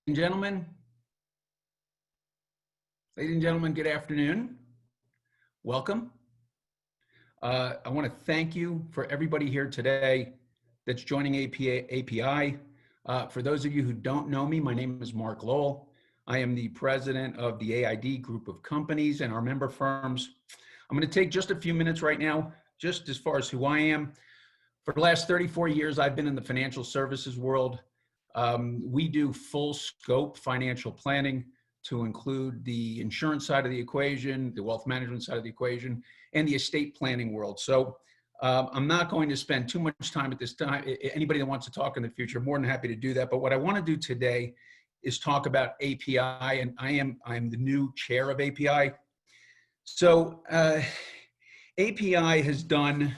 and gentlemen. Ladies and gentlemen, good afternoon. Welcome. I want to thank you for everybody here today that's joining API. For those of you who don't know me, my name is Mark Lowell. I am the president of the AID group of companies and our member firms. I'm going to take just a few minutes right now, just as far as who I am. For the last 34 years, I've been in the financial services world. We do full scope financial planning to include the insurance side of the equation, the wealth management side of the equation, and the estate planning world. So I'm not going to spend too much time at this time. Anybody that wants to talk in the future, more than happy to do that. But what I want to do today is talk about API, and I'm the new chair of API. So API has done,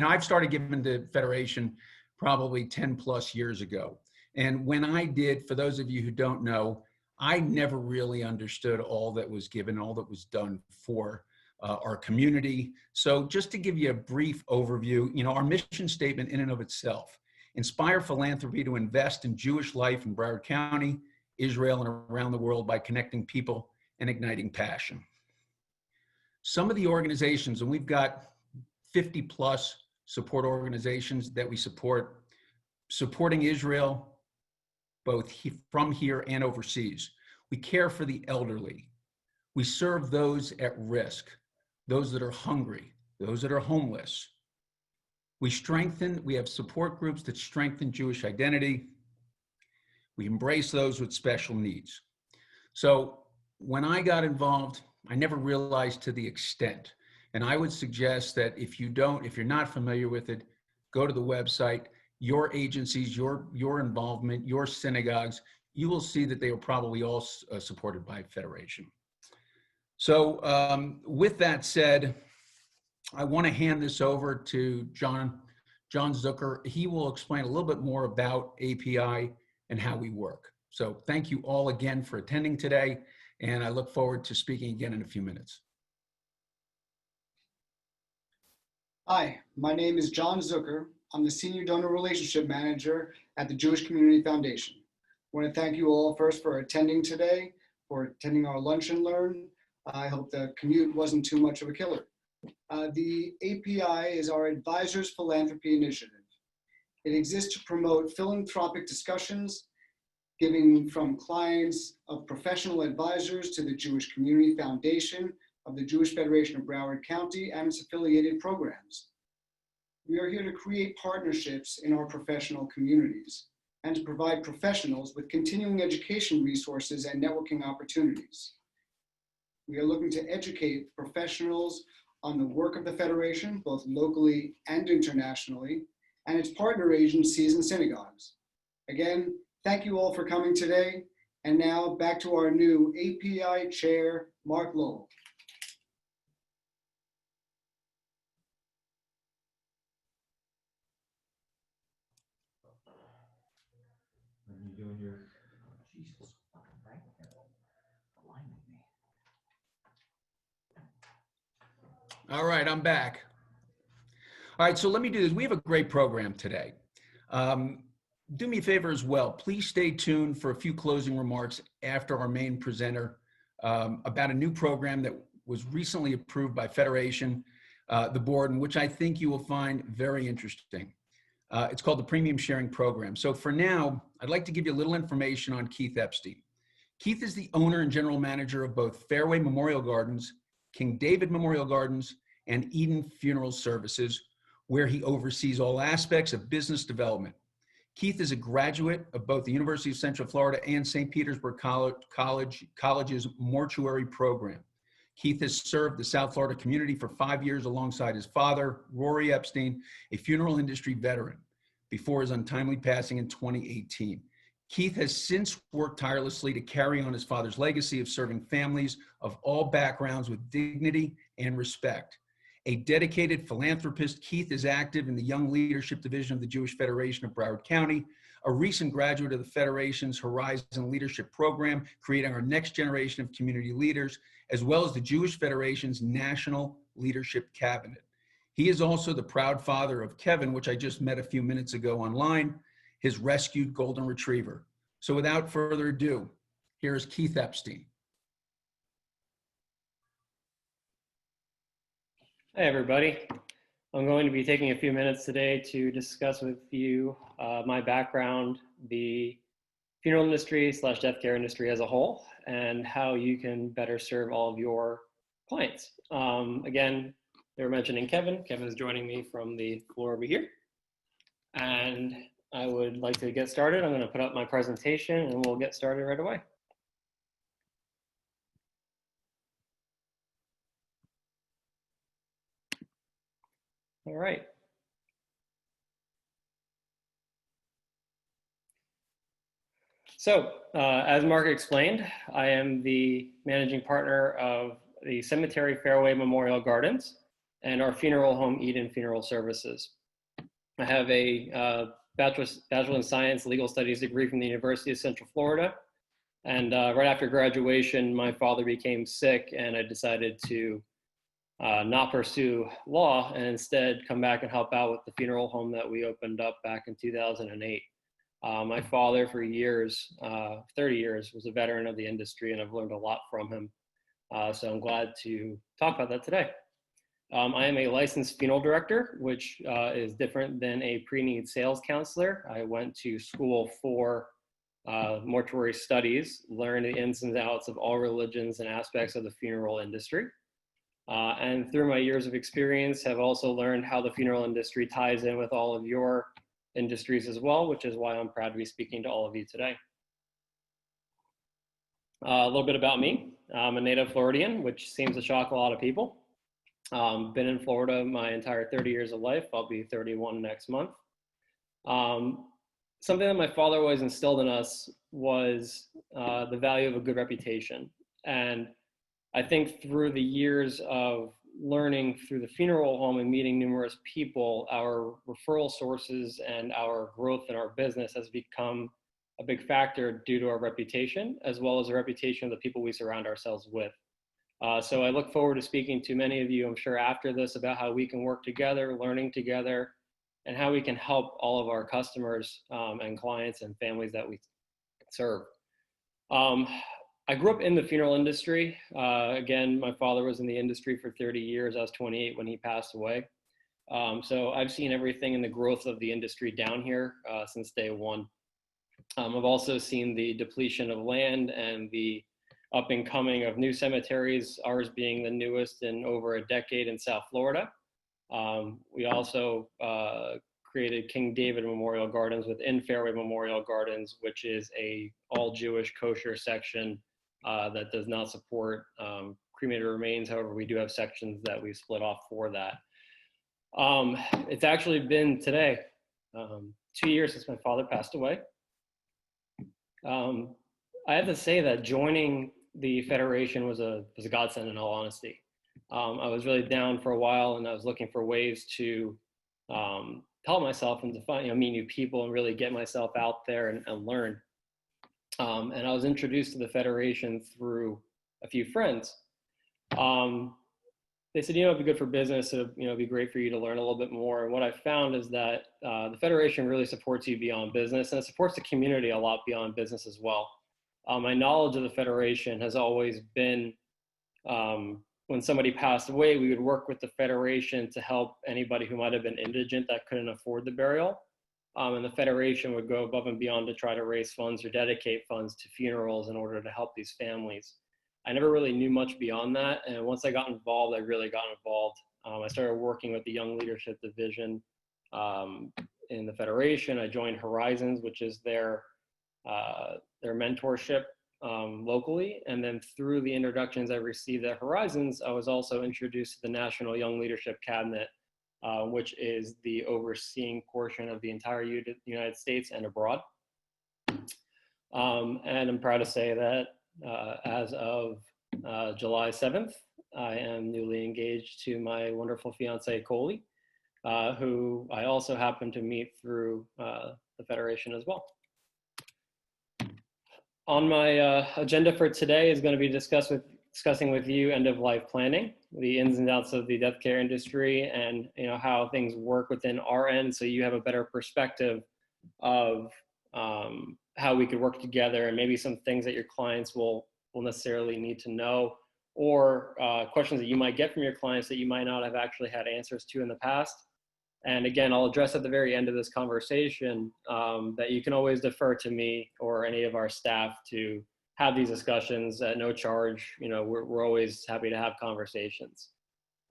I've started giving to Federation probably 10 plus years ago. And when I did, for those of you who don't know, I never really understood all that was given, all that was done for our community. So just to give you a brief overview, our mission statement in and of itself: inspire philanthropy to invest in Jewish life in Broward County, Israel, and around the world by connecting people and igniting passion. Some of the organizations, and we've got 50 plus support organizations that we support, supporting Israel, both from here and overseas. We care for the elderly. We serve those at risk, those that are hungry, those that are homeless. We have support groups that strengthen Jewish identity. We embrace those with special needs. So when I got involved, I never realized to the extent. And I would suggest that if you're not familiar with it, go to the website. Your agencies, your involvement, your synagogues, you will see that they are probably all supported by Federation. So with that said, I want to hand this over to John Zucker. He will explain a little bit more about API and how we work. So thank you all again for attending today, and I look forward to speaking again in a few minutes. Hi, my name is John Zucker. I'm the Senior Donor Relationship Manager at the Jewish Community Foundation. I want to thank you all first for attending today, for attending our Lunch and Learn. I hope the commute wasn't too much of a killer. The API is our Advisors Philanthropy Initiative. It exists to promote philanthropic discussions, giving from clients of professional advisors to the Jewish Community Foundation of the Jewish Federation of Broward County and its affiliated programs. We are here to create partnerships in our professional communities and to provide professionals with continuing education resources and networking opportunities. We are looking to educate professionals on the work of the Federation, both locally and internationally, and its partner agencies and synagogues. Again, thank you all for coming today. And now back to our new API Chair, Mark Lowell. All right, I'm back. All right, so let me do this. We have a great program today. Do me a favor as well. Please stay tuned for a few closing remarks after our main presenter about a new program that was recently approved by Federation, the board, and which I think you will find very interesting. It's called the Premium Sharing Program. So for now, I'd like to give you a little information on Keith Epstein. Keith is the owner and general manager of both Fairway Memorial Gardens, King David Memorial Gardens, and Eden Funeral Services, where he oversees all aspects of business development. Keith is a graduate of both the University of Central Florida and St. Petersburg College's mortuary program. Keith has served the South Florida community for 5 years alongside his father, Rory Epstein, a funeral industry veteran, before his untimely passing in 2018. Keith has since worked tirelessly to carry on his father's legacy of serving families of all backgrounds with dignity and respect. A dedicated philanthropist, Keith is active in the Young Leadership Division of the Jewish Federation of Broward County, a recent graduate of the Federation's Horizon Leadership Program, creating our next generation of community leaders, as well as the Jewish Federation's National Leadership Cabinet. He is also the proud father of Kevin, which I just met a few minutes ago online, his rescued golden retriever. So without further ado, here's Keith Epstein. Hey everybody. I'm going to be taking a few minutes today to discuss with you my background, the funeral industry / death care industry as a whole, and how you can better serve all of your clients. Again, they were mentioning Kevin. Kevin's joining me from the floor over here. And I would like to get started. I'm going to put up my presentation and we'll get started right away. All right. So, as Mark explained, I am the managing partner of the Cemetery Fairway Memorial Gardens and our funeral home, Eden Funeral Services. I have a Bachelor in Science Legal Studies degree from the University of Central Florida. And right after graduation, my father became sick and I decided to not pursue law and instead come back and help out with the funeral home that we opened up back in 2008. My father for years, 30 years, was a veteran of the industry and I've learned a lot from him. So I'm glad to talk about that today. I am a licensed funeral director, which is different than a pre-need sales counselor. I went to school for mortuary studies, learned the ins and outs of all religions and aspects of the funeral industry. And through my years of experience, have also learned how the funeral industry ties in with all of your industries as well, which is why I'm proud to be speaking to all of you today. A little bit about me. I'm a native Floridian, which seems to shock a lot of people. Been in Florida my entire 30 years of life. I'll be 31 next month. Something that my father always instilled in us was the value of a good reputation. And I think through the years of learning through the funeral home and meeting numerous people, our referral sources and our growth in our business has become a big factor due to our reputation, as well as the reputation of the people we surround ourselves with. So I look forward to speaking to many of you, I'm sure after this, about how we can work together, learning together, and how we can help all of our customers and clients and families that we serve. I grew up in the funeral industry. Again, my father was in the industry for 30 years. I was 28 when he passed away. So I've seen everything in the growth of the industry down here since day one. I've also seen the depletion of land and the up and coming of new cemeteries, ours being the newest in over a decade in South Florida. We also created King David Memorial Gardens within Fairway Memorial Gardens, which is a all Jewish kosher section that does not support cremated remains. However, we do have sections that we split off for that. It's actually been today 2 years since my father passed away. I have to say that joining the Federation was a godsend, in all honesty. I was really down for a while and I was looking for ways to help myself and to find, meet new people and really get myself out there and learn. And I was introduced to the Federation through a few friends. They said, it'd be good for business. It'd be great for you to learn a little bit more. And what I found is that the Federation really supports you beyond business, and it supports the community a lot beyond business as well. My knowledge of the Federation has always been when somebody passed away, we would work with the Federation to help anybody who might have been indigent that couldn't afford the burial. And the Federation would go above and beyond to try to raise funds or dedicate funds to funerals in order to help these families. I never really knew much beyond that. And once I got involved, I really got involved. I started working with the Young Leadership Division in the Federation. I joined Horizons, which is their mentorship locally. And then through the introductions I received at Horizons, I was also introduced to the National Young Leadership Cabinet, which is the overseeing portion of the entire United States and abroad. And I'm proud to say that as of July 7th, I am newly engaged to my wonderful fiance, Coley, who I also happen to meet through the Federation as well. On my agenda for today is going to be discussing with you end-of-life planning, the ins and outs of the death care industry, and how things work within our end, so you have a better perspective of how we could work together, and maybe some things that your clients will necessarily need to know, or questions that you might get from your clients that you might not have actually had answers to in the past. And again, I'll address at the very end of this conversation that you can always defer to me or any of our staff to have these discussions at no charge. You know, we're always happy to have conversations.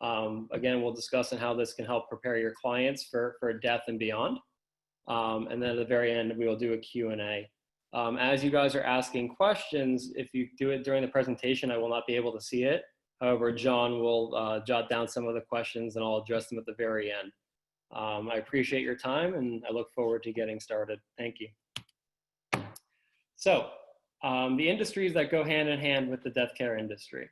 Again, we'll discuss on how this can help prepare your clients for death and beyond. And then at the very end, we will do a Q&A. As you guys are asking questions, if you do it during the presentation, I will not be able to see it. However, John will jot down some of the questions and I'll address them at the very end. I appreciate your time and I look forward to getting started. Thank you. So, the industries that go hand in hand with the death care industry.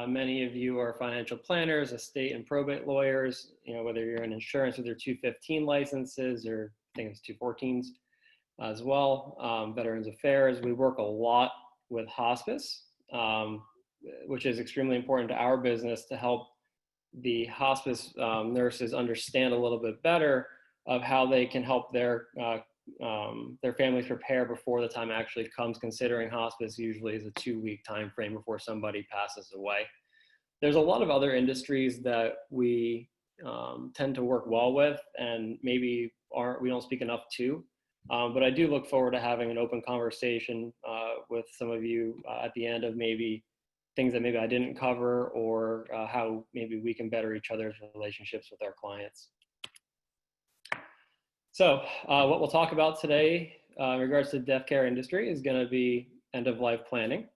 Many of you are financial planners, estate and probate lawyers, you know, whether you're in insurance with your 215 licenses or I think it's 214s as well. Veterans Affairs, we work a lot with hospice, which is extremely important to our business to help the hospice nurses understand a little bit better of how they can help their families prepare before the time actually comes, considering hospice usually is a 2-week time frame before somebody passes away. There's a lot of other industries that we tend to work well with and maybe we don't speak enough to, but I do look forward to having an open conversation with some of you at the end of maybe things that maybe I didn't cover, or how maybe we can better each other's relationships with our clients. So what we'll talk about today in regards to the death care industry is going to be end-of-life planning.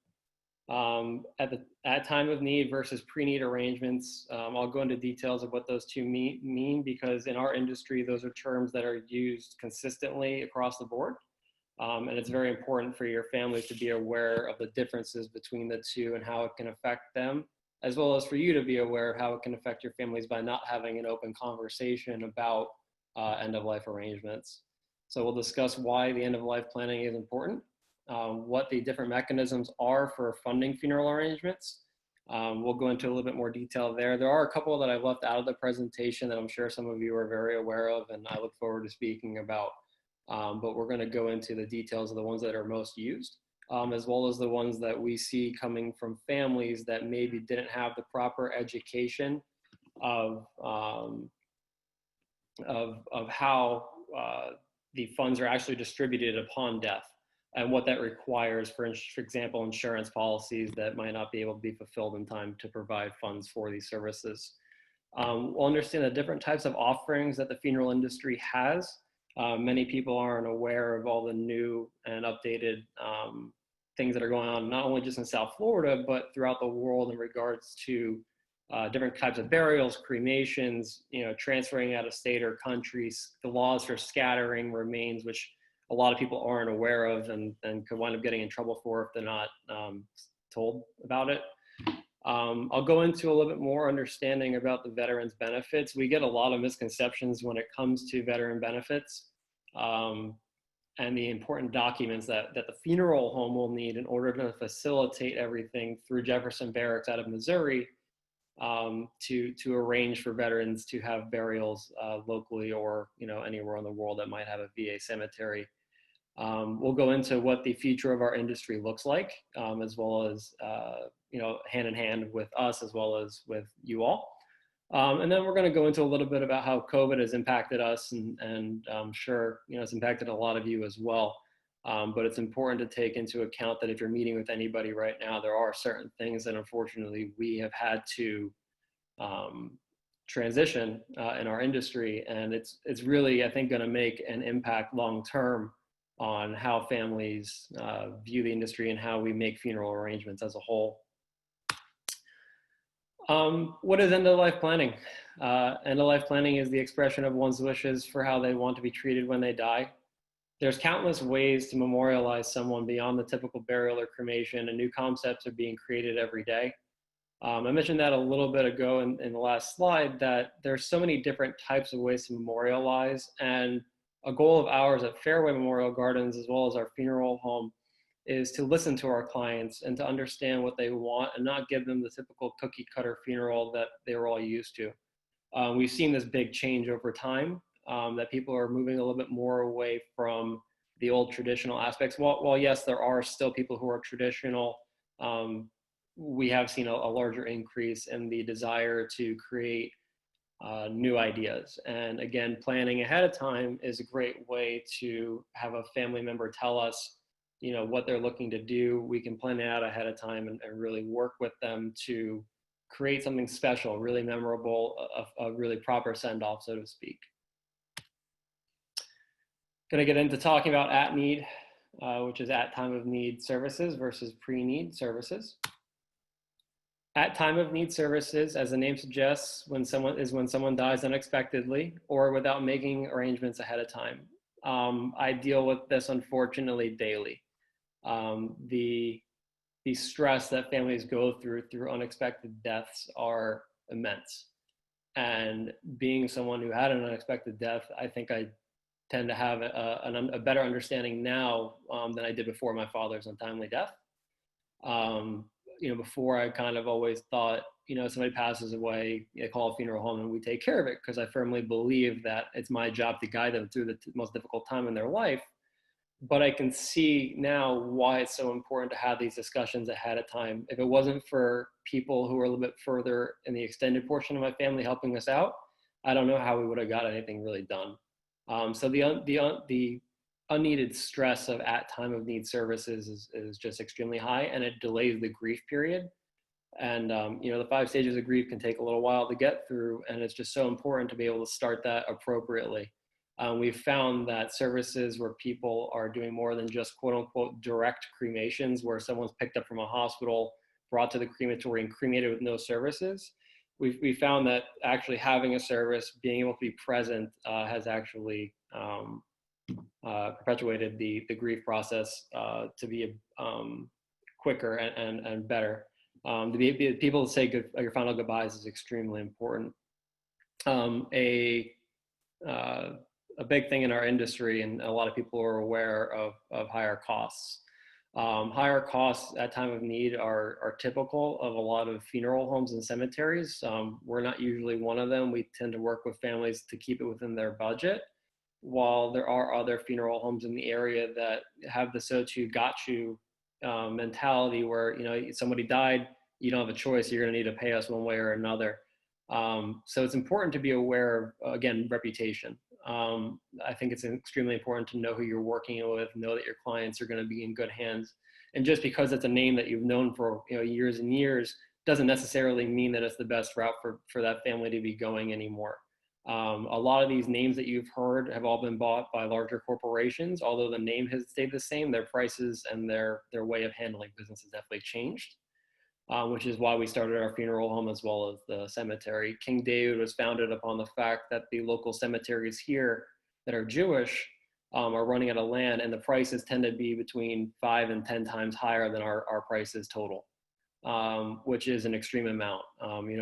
At time of need versus pre-need arrangements. I'll go into details of what those two mean because in our industry, those are terms that are used consistently across the board. And it's very important for your families to be aware of the differences between the two and how it can affect them, as well as for you to be aware of how it can affect your families by not having an open conversation about end-of-life arrangements. So we'll discuss why the end-of-life planning is important, what the different mechanisms are for funding funeral arrangements. We'll go into a little bit more detail there. There are a couple that I've left out of the presentation that I'm sure some of you are very aware of and I look forward to speaking about. But we're going to go into the details of the ones that are most used, as well as the ones that we see coming from families that maybe didn't have the proper education of how the funds are actually distributed upon death and what that requires for example, insurance policies that might not be able to be fulfilled in time to provide funds for these services. We'll understand the different types of offerings that the funeral industry has. Many people aren't aware of all the new and updated things that are going on, not only just in South Florida, but throughout the world in regards to different types of burials, cremations, you know, transferring out of state or countries, the laws for scattering remains, which a lot of people aren't aware of and could wind up getting in trouble for if they're not told about it. I'll go into a little bit more understanding about the veterans benefits. We get a lot of misconceptions when it comes to veteran benefits and the important documents that the funeral home will need in order to facilitate everything through Jefferson Barracks out of Missouri to arrange for veterans to have burials locally or, you know, anywhere in the world that might have a VA cemetery. We'll go into what the future of our industry looks like, as well as, you know, hand in hand with us, as well as with you all. And then we're going to go into a little bit about how COVID has impacted us, and I'm sure, you know, it's impacted a lot of you as well. But it's important to take into account that if you're meeting with anybody right now, there are certain things that unfortunately we have had to transition in our industry. And it's really, I think, going to make an impact long-term on how families view the industry and how we make funeral arrangements as a whole. What is end-of-life planning? End-of-life planning is the expression of one's wishes for how they want to be treated when they die. There's countless ways to memorialize someone beyond the typical burial or cremation, and new concepts are being created every day. I mentioned that a little bit ago in the last slide, that there's so many different types of ways to memorialize, and a goal of ours at Fairway Memorial Gardens, as well as our funeral home, is to listen to our clients and to understand what they want and not give them the typical cookie cutter funeral that they were all used to. We've seen this big change over time, that people are moving a little bit more away from the old traditional aspects. While yes, there are still people who are traditional, we have seen a larger increase in the desire to create new ideas. And again, planning ahead of time is a great way to have a family member tell us, what they're looking to do. We can plan it out ahead of time and really work with them to create something special, really memorable, a really proper send-off, so to speak. Going to get into talking about at need, which is at time of need services versus pre-need services. At time of need services, as the name suggests, when someone dies unexpectedly or without making arrangements ahead of time. I deal with this, unfortunately, daily. The stress that families go through unexpected deaths are immense. And being someone who had an unexpected death, I think I tend to have a better understanding now than I did before my father's untimely death. Before I kind of always thought, somebody passes away, they call a funeral home and we take care of it, because I firmly believe that it's my job to guide them through the most difficult time in their life. But I can see now why it's so important to have these discussions ahead of time. If it wasn't for people who are a little bit further in the extended portion of my family helping us out, I don't know how we would have got anything really done. So the unneeded stress of at time of need services is just extremely high, and it delays the grief period. And the 5 stages of grief can take a little while to get through, and it's just so important to be able to start that appropriately. We've found that services where people are doing more than just quote unquote direct cremations, where someone's picked up from a hospital, brought to the crematory and cremated with no services. We found that actually having a service, being able to be present, has actually perpetuated the grief process to be quicker and better. To be people to say your final goodbyes is extremely important. A big thing in our industry, and a lot of people are aware of higher costs. Higher costs at time of need are typical of a lot of funeral homes and cemeteries. We're not usually one of them. We tend to work with families to keep it within their budget, while there are other funeral homes in the area that have the so-to got you mentality where, somebody died, you don't have a choice, you're going to need to pay us one way or another. So it's important to be aware of, again, reputation. I think it's extremely important to know who you're working with, know that your clients are going to be in good hands. And just because it's a name that you've known for years and years doesn't necessarily mean that it's the best route for that family to be going anymore. A lot of these names that you've heard have all been bought by larger corporations. Although the name has stayed the same, their prices and their way of handling business has definitely changed. Which is why we started our funeral home as well as the cemetery. King David was founded upon the fact that the local cemeteries here that are Jewish are running out of land, and the prices tend to be between 5 and 10 times higher than our prices total, which is an extreme amount.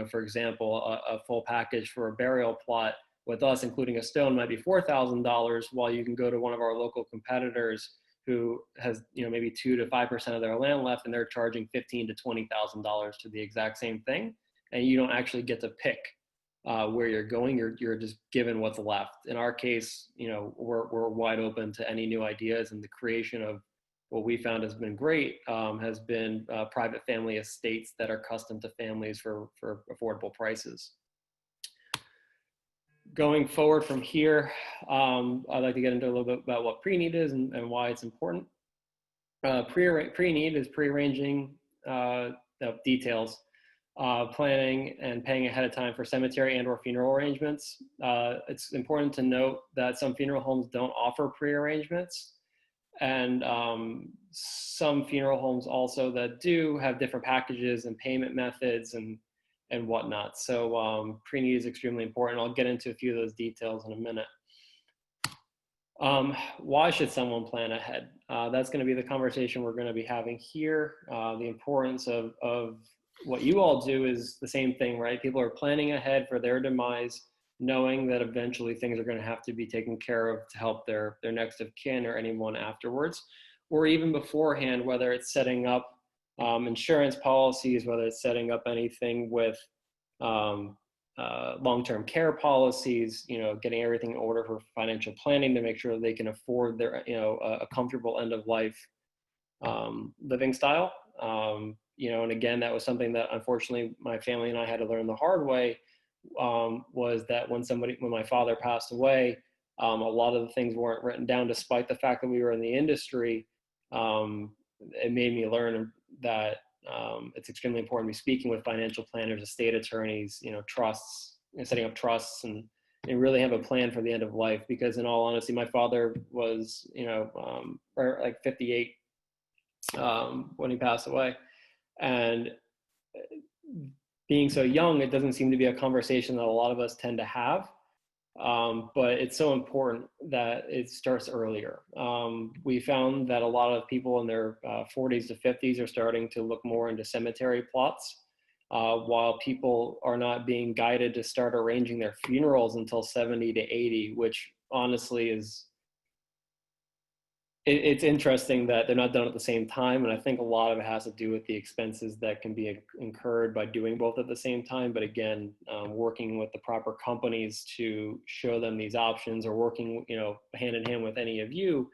For example, a full package for a burial plot with us, including a stone, might be $4,000, while you can go to one of our local competitors who has maybe 2 to 5% of their land left, and they're charging $15,000 to $20,000 to the exact same thing, and you don't actually get to pick where you're going. You're just given what's left. In our case, we're wide open to any new ideas, and the creation of what we found has been great has been private family estates that are custom to families for affordable prices. Going forward from here, I'd like to get into a little bit about what pre-need is and why it's important. Pre-need is pre-arranging details, planning and paying ahead of time for cemetery and or funeral arrangements. It's important to note that some funeral homes don't offer pre-arrangements, and some funeral homes also that do have different packages and payment methods and whatnot. So pre-need is extremely important. I'll get into a few of those details in a minute. Why should someone plan ahead? That's going to be the conversation we're going to be having here. The importance of what you all do is the same thing, right? People are planning ahead for their demise, knowing that eventually things are going to have to be taken care of to help their next of kin or anyone afterwards, or even beforehand, whether it's setting up insurance policies, whether it's setting up anything with long-term care policies, getting everything in order for financial planning to make sure that they can afford their, a comfortable end of life living style. And again, that was something that unfortunately my family and I had to learn the hard way, was that when my father passed away, a lot of the things weren't written down, despite the fact that we were in the industry. It made me learn that it's extremely important to be speaking with financial planners, estate attorneys, trusts, setting up trusts, and really have a plan for the end of life. Because in all honesty, my father was, like 58 when he passed away. And being so young, it doesn't seem to be a conversation that a lot of us tend to have. But it's so important that it starts earlier. We found that a lot of people in their 40s to 50s are starting to look more into cemetery plots, while people are not being guided to start arranging their funerals until 70 to 80, which honestly is, it's interesting that they're not done at the same time. And I think a lot of it has to do with the expenses that can be incurred by doing both at the same time. But again, working with the proper companies to show them these options, or working, hand in hand with any of you,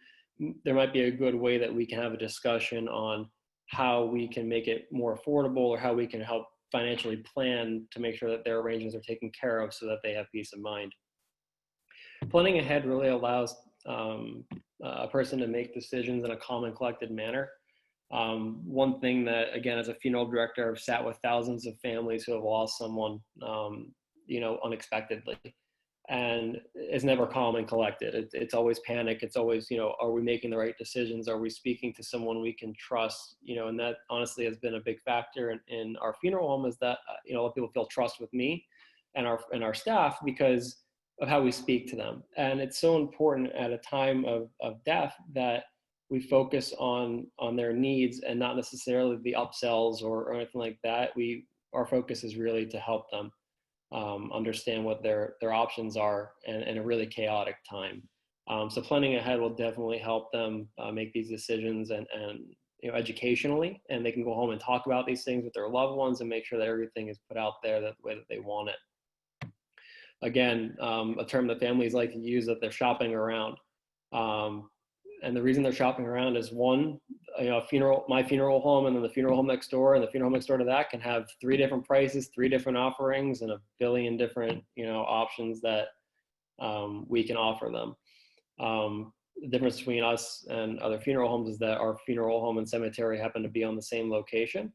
there might be a good way that we can have a discussion on how we can make it more affordable, or how we can help financially plan to make sure that their arrangements are taken care of so that they have peace of mind. Planning ahead really allows a person to make decisions in a calm and collected manner. One thing that, again, as a funeral director, I've sat with thousands of families who have lost someone, unexpectedly, and it's never calm and collected. It's always panic. It's always, are we making the right decisions? Are we speaking to someone we can trust? And that honestly has been a big factor in our funeral home, is that, a lot of people feel trust with me and our staff because of how we speak to them. And it's so important at a time of death that we focus on their needs and not necessarily the upsells or anything like that. Our focus is really to help them understand what their options are in a really chaotic time. So planning ahead will definitely help them make these decisions and educationally, and they can go home and talk about these things with their loved ones and make sure that everything is put out there the way that they want it. Again, a term that families like to use, that they're shopping around. And the reason they're shopping around is, one, my funeral home and then the funeral home next door and the funeral home next door to that can have 3 different prices, 3 different offerings, and a billion different, options that we can offer them. The difference between us and other funeral homes is that our funeral home and cemetery happen to be on the same location.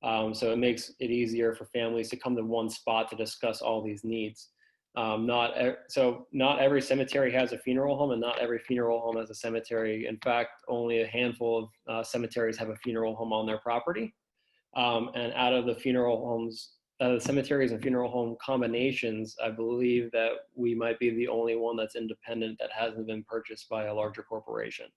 So it makes it easier for families to come to one spot to discuss all these needs. Not every cemetery has a funeral home, and not every funeral home has a cemetery. In fact, only a handful of cemeteries have a funeral home on their property. And out of the funeral homes, the cemeteries and funeral home combinations, I believe that we might be the only one that's independent that hasn't been purchased by a larger corporation.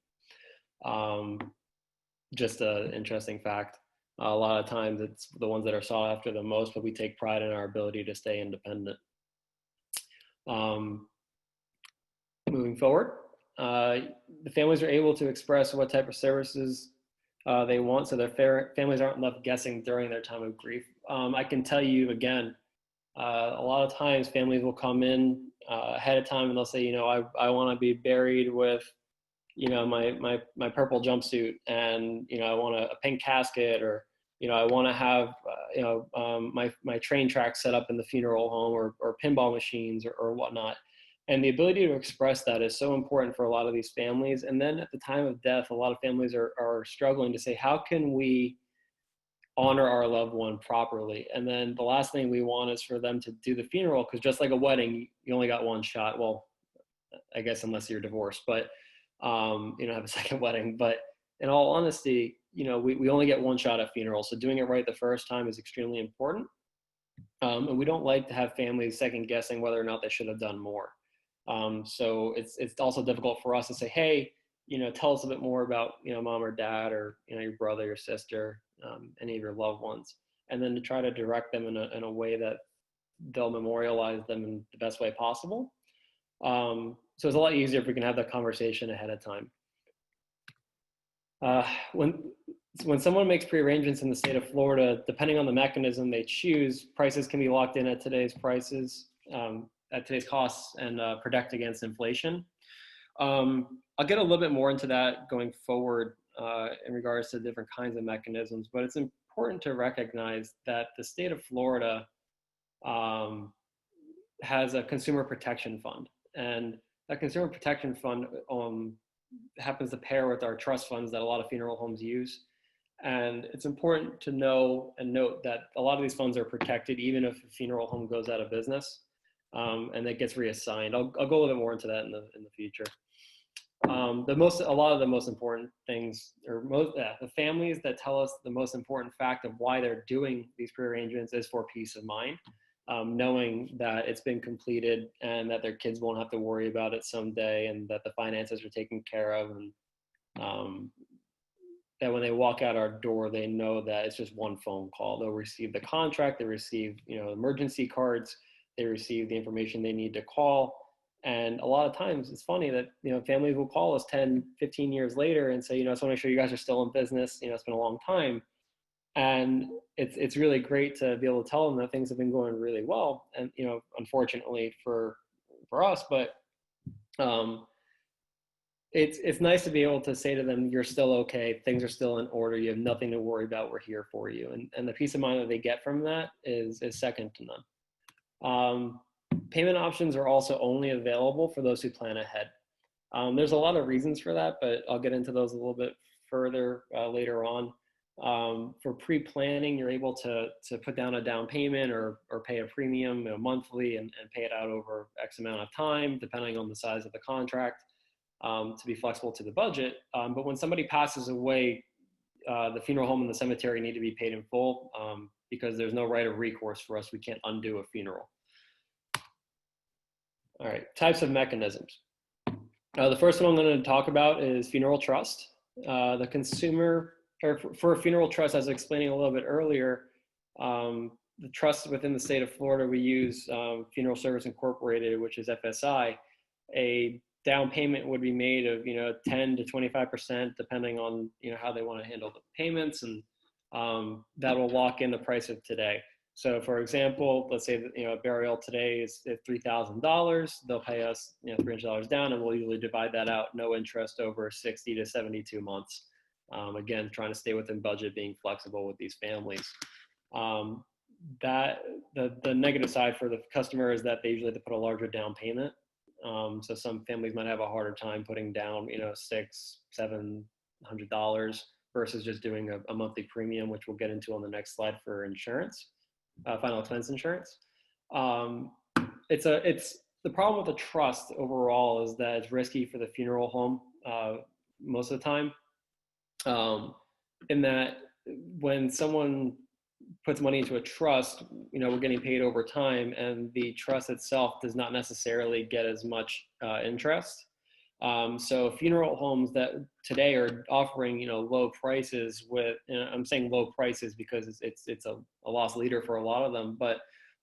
Just an interesting fact. A lot of times it's the ones that are sought after the most, but we take pride in our ability to stay independent. Moving forward, the families are able to express what type of services they want, so their families aren't left guessing during their time of grief. I can tell you again, a lot of times families will come in ahead of time and they'll say, I want to be buried with, my purple jumpsuit, and I want a pink casket, or I want to have my train track set up in the funeral home, or pinball machines or whatnot. And the ability to express that is so important for a lot of these families. And then at the time of death, a lot of families are struggling to say, how can we honor our loved one properly? And then the last thing we want is for them to do the funeral, because just like a wedding, you only got one shot. Well, I guess unless you're divorced, but you don't have a second wedding. But in all honesty, we only get one shot at funerals. So doing it right the first time is extremely important. And we don't like to have families second guessing whether or not they should have done more. So it's also difficult for us to say, hey, tell us a bit more about, mom or dad, or, your brother, your sister, any of your loved ones. And then to try to direct them in a way that they'll memorialize them in the best way possible. So it's a lot easier if we can have that conversation ahead of time. Uh, when someone makes pre-arrangements in the state of Florida, depending on the mechanism they choose, prices can be locked in at today's prices, at today's costs, and protect against inflation. I'll get a little bit more into that going forward in regards to different kinds of mechanisms, but it's important to recognize that the state of Florida has a consumer protection fund, and that consumer protection fund happens to pair with our trust funds that a lot of funeral homes use. And it's important to know and note that a lot of these funds are protected even if a funeral home goes out of business, and it gets reassigned. I'll go a little bit more into that in the future. A lot of the most important things, or the families that tell us the most important fact of why they're doing these pre-arrangements is for peace of mind, knowing that it's been completed and that their kids won't have to worry about it someday, and that the finances are taken care of, and that when they walk out our door, they know that it's just one phone call. They'll receive the contract, they receive, emergency cards, they receive the information they need to call. And a lot of times it's funny that, families will call us 10, 15 years later and say, I just want to make sure you guys are still in business. It's been a long time. And it's really great to be able to tell them that things have been going really well. And, unfortunately for us, but it's nice to be able to say to them, you're still okay. Things are still in order. You have nothing to worry about. We're here for you. And the peace of mind that they get from that is second to none. Payment options are also only available for those who plan ahead. There's a lot of reasons for that, but I'll get into those a little bit further later on. For pre-planning, you're able to put down a down payment or pay a premium monthly and pay it out over X amount of time, depending on the size of the contract, to be flexible to the budget. But when somebody passes away, the funeral home and the cemetery need to be paid in full, because there's no right of recourse for us. We can't undo a funeral. All right, types of mechanisms. The first one I'm going to talk about is funeral trust. The consumer, or for a funeral trust, as I was explaining a little bit earlier, the trust within the state of Florida, we use Funeral Service Incorporated, which is FSI. A down payment would be made of 10 to 25%, depending on how they want to handle the payments, and that will lock in the price of today. So, for example, let's say that a burial today is $3,000. They'll pay us $300 down, and we'll usually divide that out, no interest, over 60 to 72 months. Again, trying to stay within budget, being flexible with these families. That the negative side for the customer is that they usually have to put a larger down payment. So some families might have a harder time putting down $600-700 versus just doing a monthly premium, which we'll get into on the next slide for insurance. Final expense insurance. It's the problem with the trust overall is that it's risky for the funeral home most of the time. In that when someone puts money into a trust, we're getting paid over time, and the trust itself does not necessarily get as much interest. So funeral homes that today are offering, low prices with, I'm saying low prices because it's a loss leader for a lot of them, but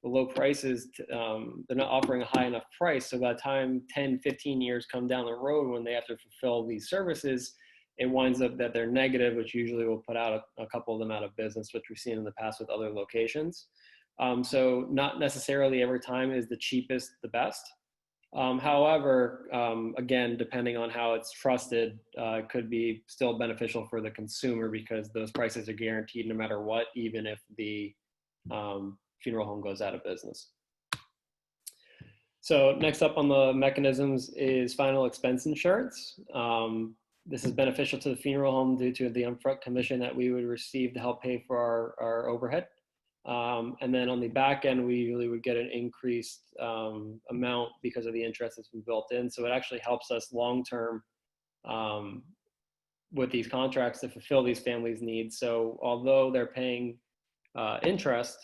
the low prices, they're not offering a high enough price. So by the time 10, 15 years come down the road, when they have to fulfill these services, it winds up that they're negative, which usually will put out a couple of them out of business, which we've seen in the past with other locations. So not necessarily every time is the cheapest the best. However, again, depending on how it's trusted, it could be still beneficial for the consumer because those prices are guaranteed no matter what, even if the funeral home goes out of business. So next up on the mechanisms is final expense insurance. This is beneficial to the funeral home due to the upfront commission that we would receive to help pay for our overhead. And then on the back end, we usually would get an increased amount because of the interest that's been built in. So it actually helps us long-term with these contracts to fulfill these families' needs. So although they're paying interest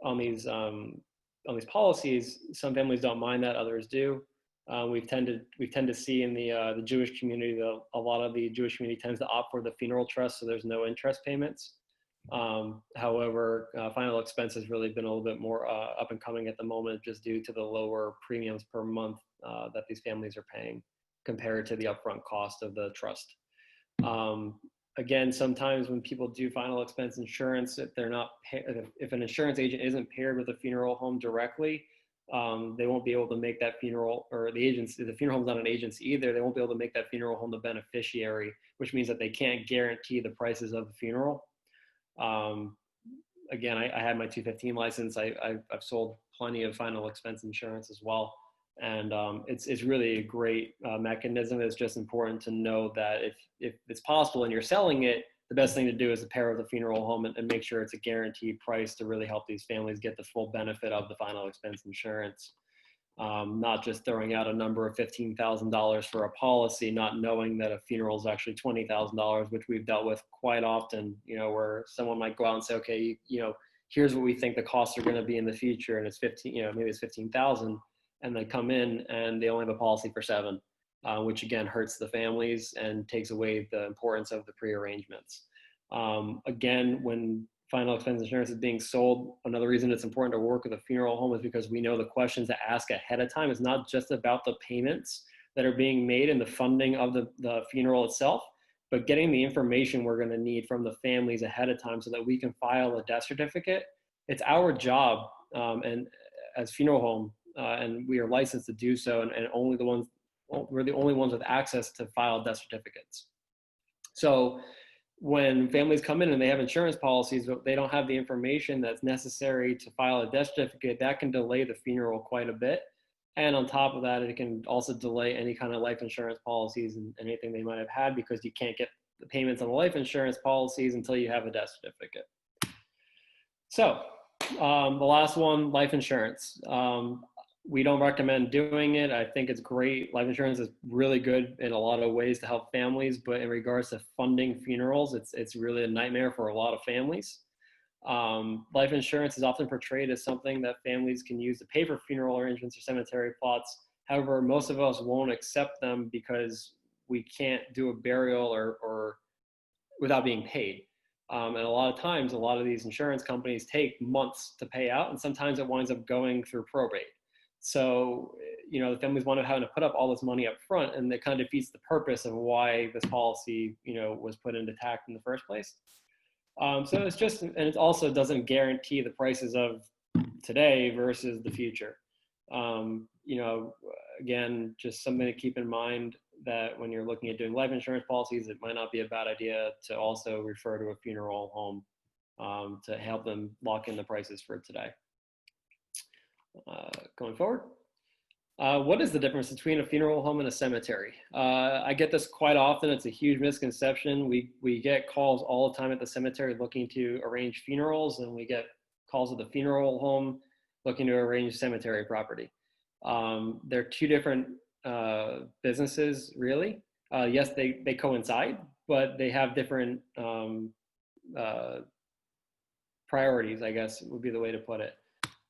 on these policies, some families don't mind that, others do. We tend to see in the Jewish community that a lot of the Jewish community tends to opt for the funeral trust, so there's no interest payments. However, final expense has really been a little bit more up and coming at the moment, just due to the lower premiums per month that these families are paying compared to the upfront cost of the trust. Again, sometimes when people do final expense insurance, if they're not, if an insurance agent isn't paired with a funeral home directly, they won't be able to make that funeral, or the agency, the funeral home's not an agency either, they won't be able to make that funeral home the beneficiary, which means that they can't guarantee the prices of the funeral. Again, I had my 215 license. I've sold plenty of final expense insurance as well. And it's really a great mechanism. It's just important to know that if it's possible and you're selling it, the best thing to do is to pair with a funeral home and make sure it's a guaranteed price to really help these families get the full benefit of the final expense insurance. Not just throwing out a number of $15,000 for a policy, not knowing that a funeral is actually $20,000, which we've dealt with quite often, where someone might go out and say, okay, here's what we think the costs are going to be in the future. And it's 15, maybe it's 15,000. And they come in and they only have a policy for 7, which again hurts the families and takes away the importance of the pre-arrangements. Again, when final expense insurance is being sold, another reason it's important to work with a funeral home is because we know the questions to ask ahead of time is not just about the payments that are being made and the funding of the funeral itself, but getting the information we're going to need from the families ahead of time so that we can file a death certificate. It's our job, and as funeral home, and we are licensed to do so, and we're the only ones with access to file death certificates. So when families come in and they have insurance policies, but they don't have the information that's necessary to file a death certificate, that can delay the funeral quite a bit. And on top of that, it can also delay any kind of life insurance policies and anything they might have had, because you can't get the payments on the life insurance policies until you have a death certificate. So the last one, life insurance. We don't recommend doing it. I think it's great. Life insurance is really good in a lot of ways to help families, but in regards to funding funerals, it's really a nightmare for a lot of families. Life insurance is often portrayed as something that families can use to pay for funeral arrangements or cemetery plots. However, most of us won't accept them because we can't do a burial or without being paid. And a lot of times, a lot of these insurance companies take months to pay out, and sometimes it winds up going through probate. So, the families want to have to put up all this money up front, and it kind of defeats the purpose of why this policy, was put into tact in the first place. So it's just, and it also doesn't guarantee the prices of today versus the future. Again, just something to keep in mind that when you're looking at doing life insurance policies, it might not be a bad idea to also refer to a funeral home to help them lock in the prices for today. Going forward, what is the difference between a funeral home and a cemetery? I get this quite often. It's a huge misconception. We get calls all the time at the cemetery looking to arrange funerals, and we get calls at the funeral home looking to arrange cemetery property. They're two different businesses, really. Yes, they coincide, but they have different priorities, I guess would be the way to put it.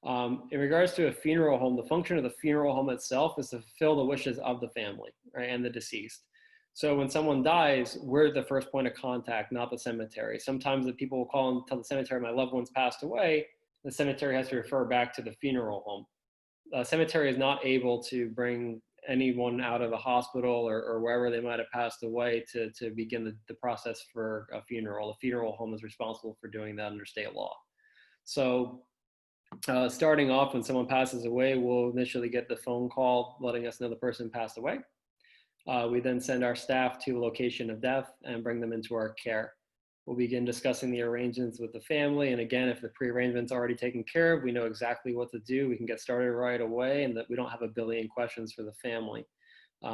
In regards to a funeral home, the function of the funeral home itself is to fulfill the wishes of the family, right, and the deceased. So when someone dies, we're the first point of contact, not the cemetery. Sometimes the people will call and tell the cemetery, my loved one's passed away. The cemetery has to refer back to the funeral home. The cemetery is not able to bring anyone out of the hospital or wherever they might have passed away to begin the process for a funeral. The funeral home is responsible for doing that under state law. So starting off, when someone passes away, we'll initially get the phone call letting us know the person passed away. We then send our staff to a location of death and bring them into our care. We'll begin discussing the arrangements with the family. And again, if the pre-arrangement's already taken care of, we know exactly what to do. We can get started right away, and that we don't have a billion questions for the family,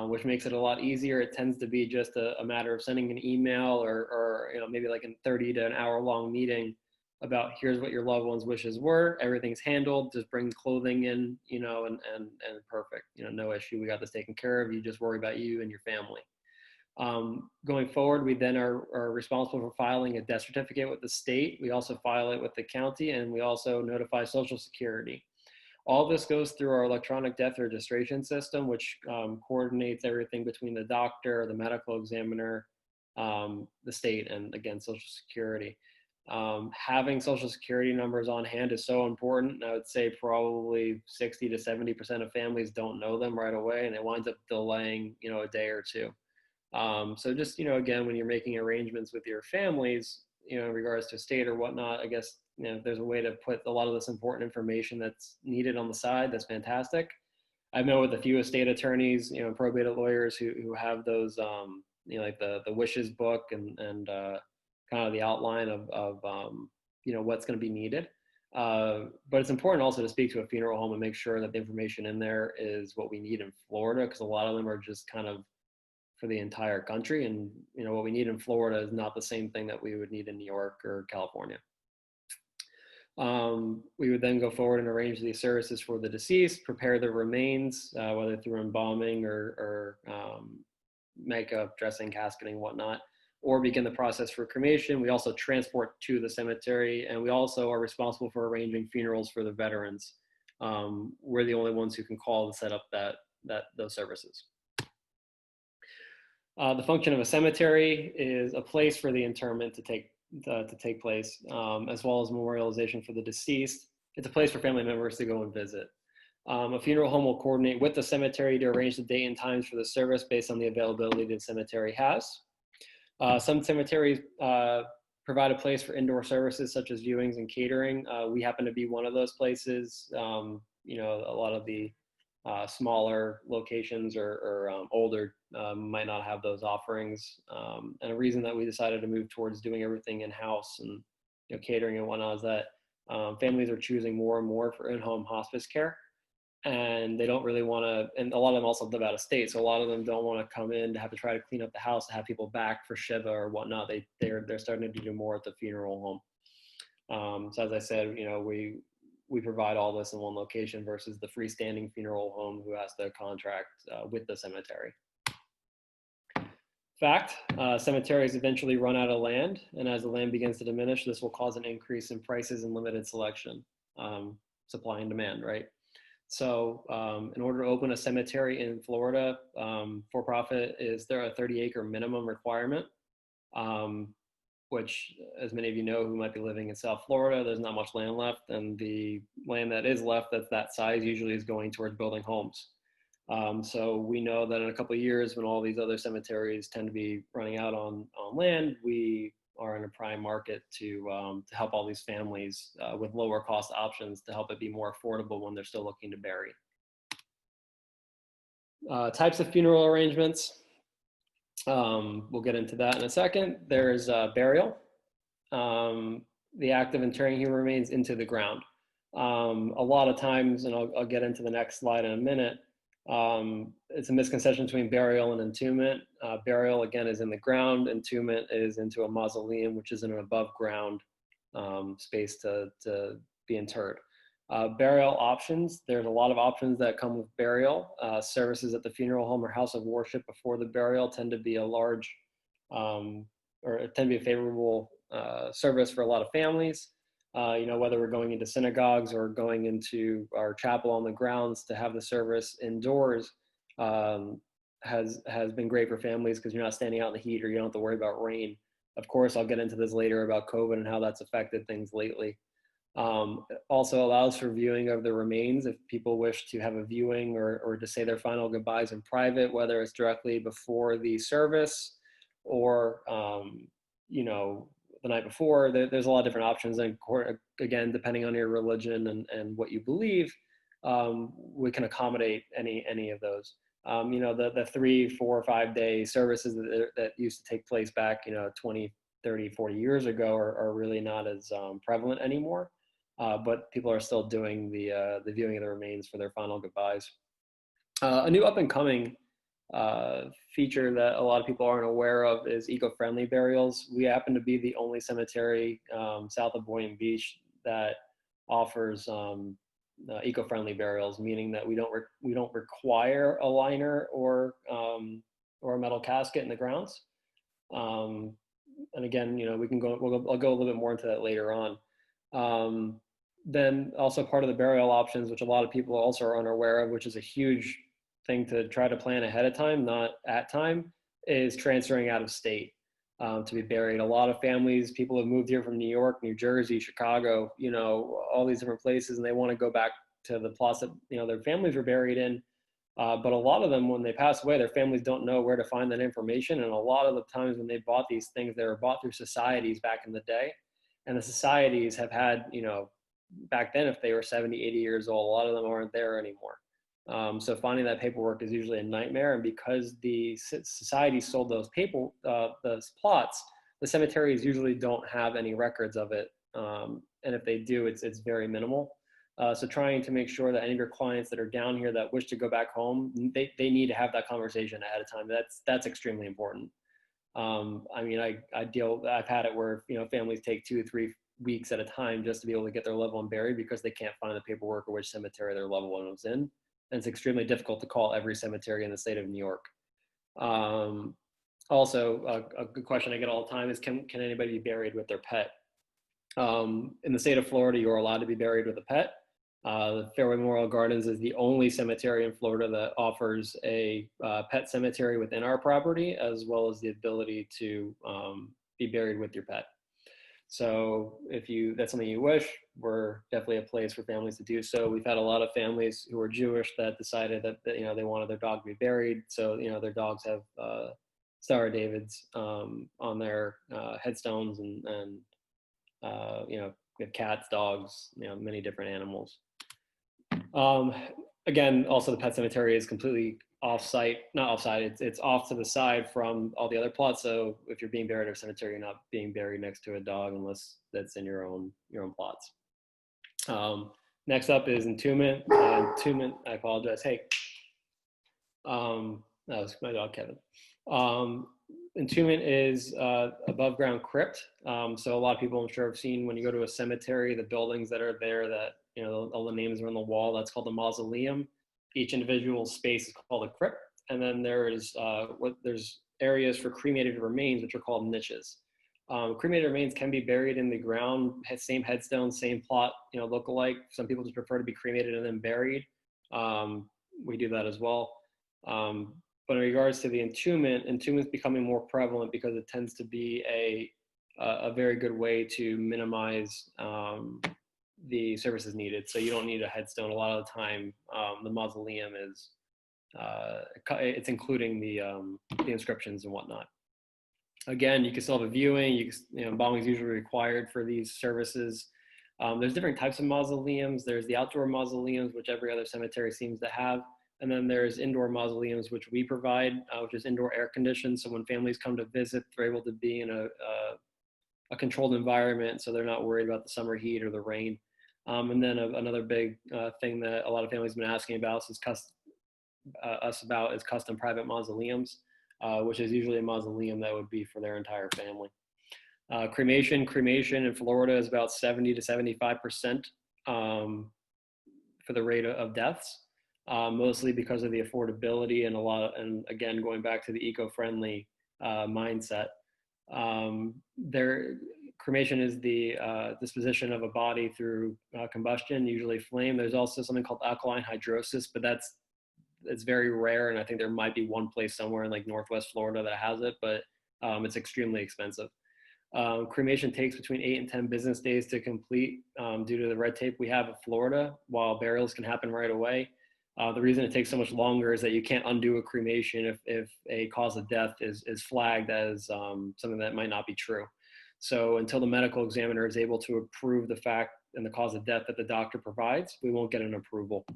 which makes it a lot easier. It tends to be just a matter of sending an email or maybe like a 30 to an hour long meeting about here's what your loved one's wishes were. Everything's handled. Just bring clothing in, and perfect. No issue. We got this taken care of. You just worry about you and your family. Going forward, we then are responsible for filing a death certificate with the state. We also file it with the county, and we also notify Social Security. All this goes through our electronic death registration system, which coordinates everything between the doctor, the medical examiner, the state, and again, Social Security. Having Social Security numbers on hand is so important. I would say probably 60 to 70% of families don't know them right away, and it winds up delaying, a day or two. So just, again, when you're making arrangements with your families, in regards to estate or whatnot, I guess, if there's a way to put a lot of this important information that's needed on the side, that's fantastic. I've met with a few estate attorneys, probate lawyers who have those, like the wishes book and kind of the outline of what's going to be needed. But it's important also to speak to a funeral home and make sure that the information in there is what we need in Florida, because a lot of them are just kind of for the entire country. And, what we need in Florida is not the same thing that we would need in New York or California. We would then go forward and arrange these services for the deceased, prepare the remains, whether through embalming or makeup, dressing, casketing, whatnot, or begin the process for cremation. We also transport to the cemetery, and we also are responsible for arranging funerals for the veterans. We're the only ones who can call to set up those services. The function of a cemetery is a place for the interment to take place, as well as memorialization for the deceased. It's a place for family members to go and visit. A funeral home will coordinate with the cemetery to arrange the date and times for the service based on the availability the cemetery has. Some cemeteries provide a place for indoor services such as viewings and catering. We happen to be one of those places. A lot of the smaller locations or older might not have those offerings. And a reason that we decided to move towards doing everything in-house and catering and whatnot is that families are choosing more and more for in-home hospice care. And they don't really want to, and a lot of them also live out of state, so a lot of them don't want to come in to have to try to clean up the house, to have people back for Shiva or whatnot. They're starting to do more at the funeral home. So as I said, we provide all this in one location versus the freestanding funeral home who has to contract with the cemetery. Fact, cemeteries eventually run out of land, and as the land begins to diminish, this will cause an increase in prices and limited selection, supply and demand, right? So in order to open a cemetery in Florida for profit, is there a 30-acre minimum requirement, which, as many of you know who might be living in South Florida, there's not much land left, and the land that is left that's that size usually is going towards building homes. So we know that in a couple of years, when all these other cemeteries tend to be running out on land, we are in a prime market to help all these families with lower cost options to help it be more affordable when they're still looking to bury. Types of funeral arrangements. We'll get into that in a second. There's burial, the act of interring human remains into the ground. A lot of times, and I'll get into the next slide in a minute, it's a misconception between burial and entombment. Burial, again, is in the ground. Entombment is into a mausoleum, which is in an above ground space to be interred. Burial options, there's a lot of options that come with burial. Services at the funeral home or house of worship before the burial tend to be a large, or tend to be a favorable service for a lot of families. Whether we're going into synagogues or going into our chapel on the grounds to have the service indoors has been great for families because you're not standing out in the heat or you don't have to worry about rain. Of course, I'll get into this later about COVID and how that's affected things lately. It also allows for viewing of the remains if people wish to have a viewing or to say their final goodbyes in private, whether it's directly before the service or, the night before. There's a lot of different options. And again, depending on your religion and what you believe, we can accommodate any of those. The 3, 4, 5 day services that used to take place back, 20, 30, 40 years ago are really not as prevalent anymore. But people are still doing the viewing of the remains for their final goodbyes. A new up and coming feature that a lot of people aren't aware of is eco-friendly burials. We happen to be the only cemetery south of Boynton Beach that offers eco-friendly burials, meaning that we don't require a liner or a metal casket in the grounds. And again, I'll go a little bit more into that later on. Then also part of the burial options, which a lot of people also are unaware of, which is a huge thing to try to plan ahead of time, not at time, is transferring out of state to be buried. A lot of families, people have moved here from New York, New Jersey, Chicago, all these different places, and they want to go back to the plots that their families were buried in. But a lot of them, when they pass away, their families don't know where to find that information. And a lot of the times when they bought these things, they were bought through societies back in the day. And the societies have had, back then, if they were 70, 80 years old, a lot of them aren't there anymore. So finding that paperwork is usually a nightmare. And because the society sold those those plots, the cemeteries usually don't have any records of it. And if they do, it's very minimal. So trying to make sure that any of your clients that are down here that wish to go back home, they need to have that conversation ahead of time. That's extremely important. I've had it where, families take 2 or 3 weeks at a time just to be able to get their loved one buried because they can't find the paperwork or which cemetery their loved one was in. And it's extremely difficult to call every cemetery in the state of New York. Also, a good question I get all the time is, can anybody be buried with their pet? In the state of Florida, you're allowed to be buried with a pet. The Fairway Memorial Gardens is the only cemetery in Florida that offers a pet cemetery within our property, as well as the ability to be buried with your pet. So if that's something you wish, we're definitely a place for families to do so. We've had a lot of families who are Jewish that decided that they wanted their dog to be buried. So, their dogs have Star of Davids on their headstones, and we have cats, dogs, many different animals. Again, also the pet cemetery is completely not offsite, it's off to the side from all the other plots. So if you're being buried in a cemetery, you're not being buried next to a dog unless that's in your own plots. Next up is entombment. Entombment, I apologize. Hey, that was my dog, Kevin. Entombment is above ground crypt. So a lot of people, I'm sure, have seen when you go to a cemetery, the buildings that are there that, all the names are on the wall, that's called a mausoleum. Each individual space is called a crypt. And then there's areas for cremated remains, which are called niches. Cremated remains can be buried in the ground, same headstone, same plot, look-alike. Some people just prefer to be cremated and then buried. We do that as well. But in regards to the entombment is becoming more prevalent because it tends to be a very good way to minimize the services needed. So you don't need a headstone. A lot of the time, the mausoleum is it's including the inscriptions and whatnot. Again, you can still have a viewing. Embalming is usually required for these services. There's different types of mausoleums. There's the outdoor mausoleums, which every other cemetery seems to have. And then there's indoor mausoleums, which we provide, which is indoor air conditioned. So when families come to visit, they're able to be in a controlled environment, so they're not worried about the summer heat or the rain. And then another big thing that a lot of families have been asking about is custom private mausoleums, which is usually a mausoleum that would be for their entire family. Cremation in Florida is about 70 to 75% for the rate of deaths. Mostly because of the affordability and again, going back to the eco-friendly mindset. Cremation is the disposition of a body through combustion, usually flame. There's also something called alkaline hydrosis, but it's very rare, and I think there might be one place somewhere in like Northwest Florida that has it, but it's extremely expensive. Cremation takes between 8 and 10 business days to complete due to the red tape we have in Florida, while burials can happen right away. The reason it takes so much longer is that you can't undo a cremation if a cause of death is flagged as something that might not be true. So until the medical examiner is able to approve the fact and the cause of death that the doctor provides, we won't get an approval.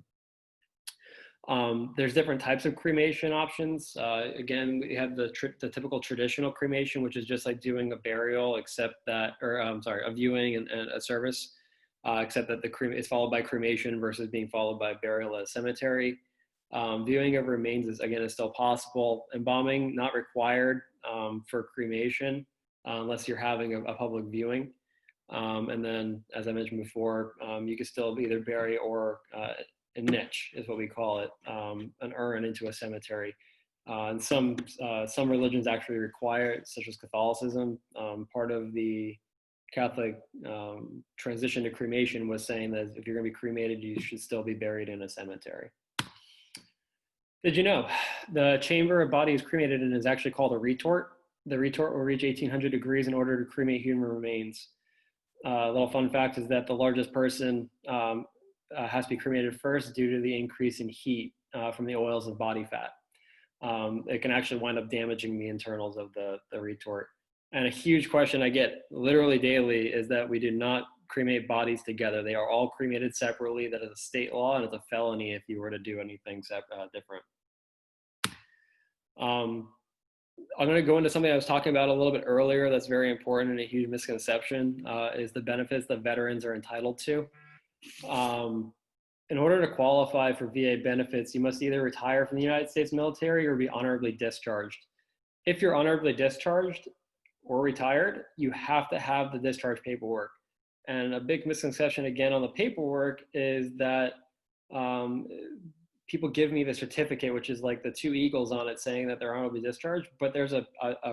There's different types of cremation options. Again, we have the typical traditional cremation, which is just like doing a burial, a viewing and a service. Except that it's followed by cremation versus being followed by burial at a cemetery. Viewing of remains is still possible. Embalming, not required for cremation unless you're having a public viewing. And then, as I mentioned before, you can still either bury or a niche is what we call it, an urn into a cemetery. And some religions actually require it, such as Catholicism. Part of the Catholic transition to cremation was saying that if you're going to be cremated, you should still be buried in a cemetery. Did you know the chamber a body is cremated in is actually called a retort? The retort will reach 1800 degrees in order to cremate human remains. A little fun fact is that the largest person has to be cremated first due to the increase in heat from the oils of body fat. It can actually wind up damaging the internals of the retort. And a huge question I get literally daily is that we do not cremate bodies together. They are all cremated separately. That is a state law, and it's a felony if you were to do anything different. I'm going to go into something I was talking about a little bit earlier that's very important and a huge misconception, is the benefits that veterans are entitled to. In order to qualify for VA benefits, you must either retire from the United States military or be honorably discharged. If you're honorably discharged or retired, you have to have the discharge paperwork. And a big misconception, again, on the paperwork is that people give me the certificate, which is like the two eagles on it saying that they're honorably discharged, but there's a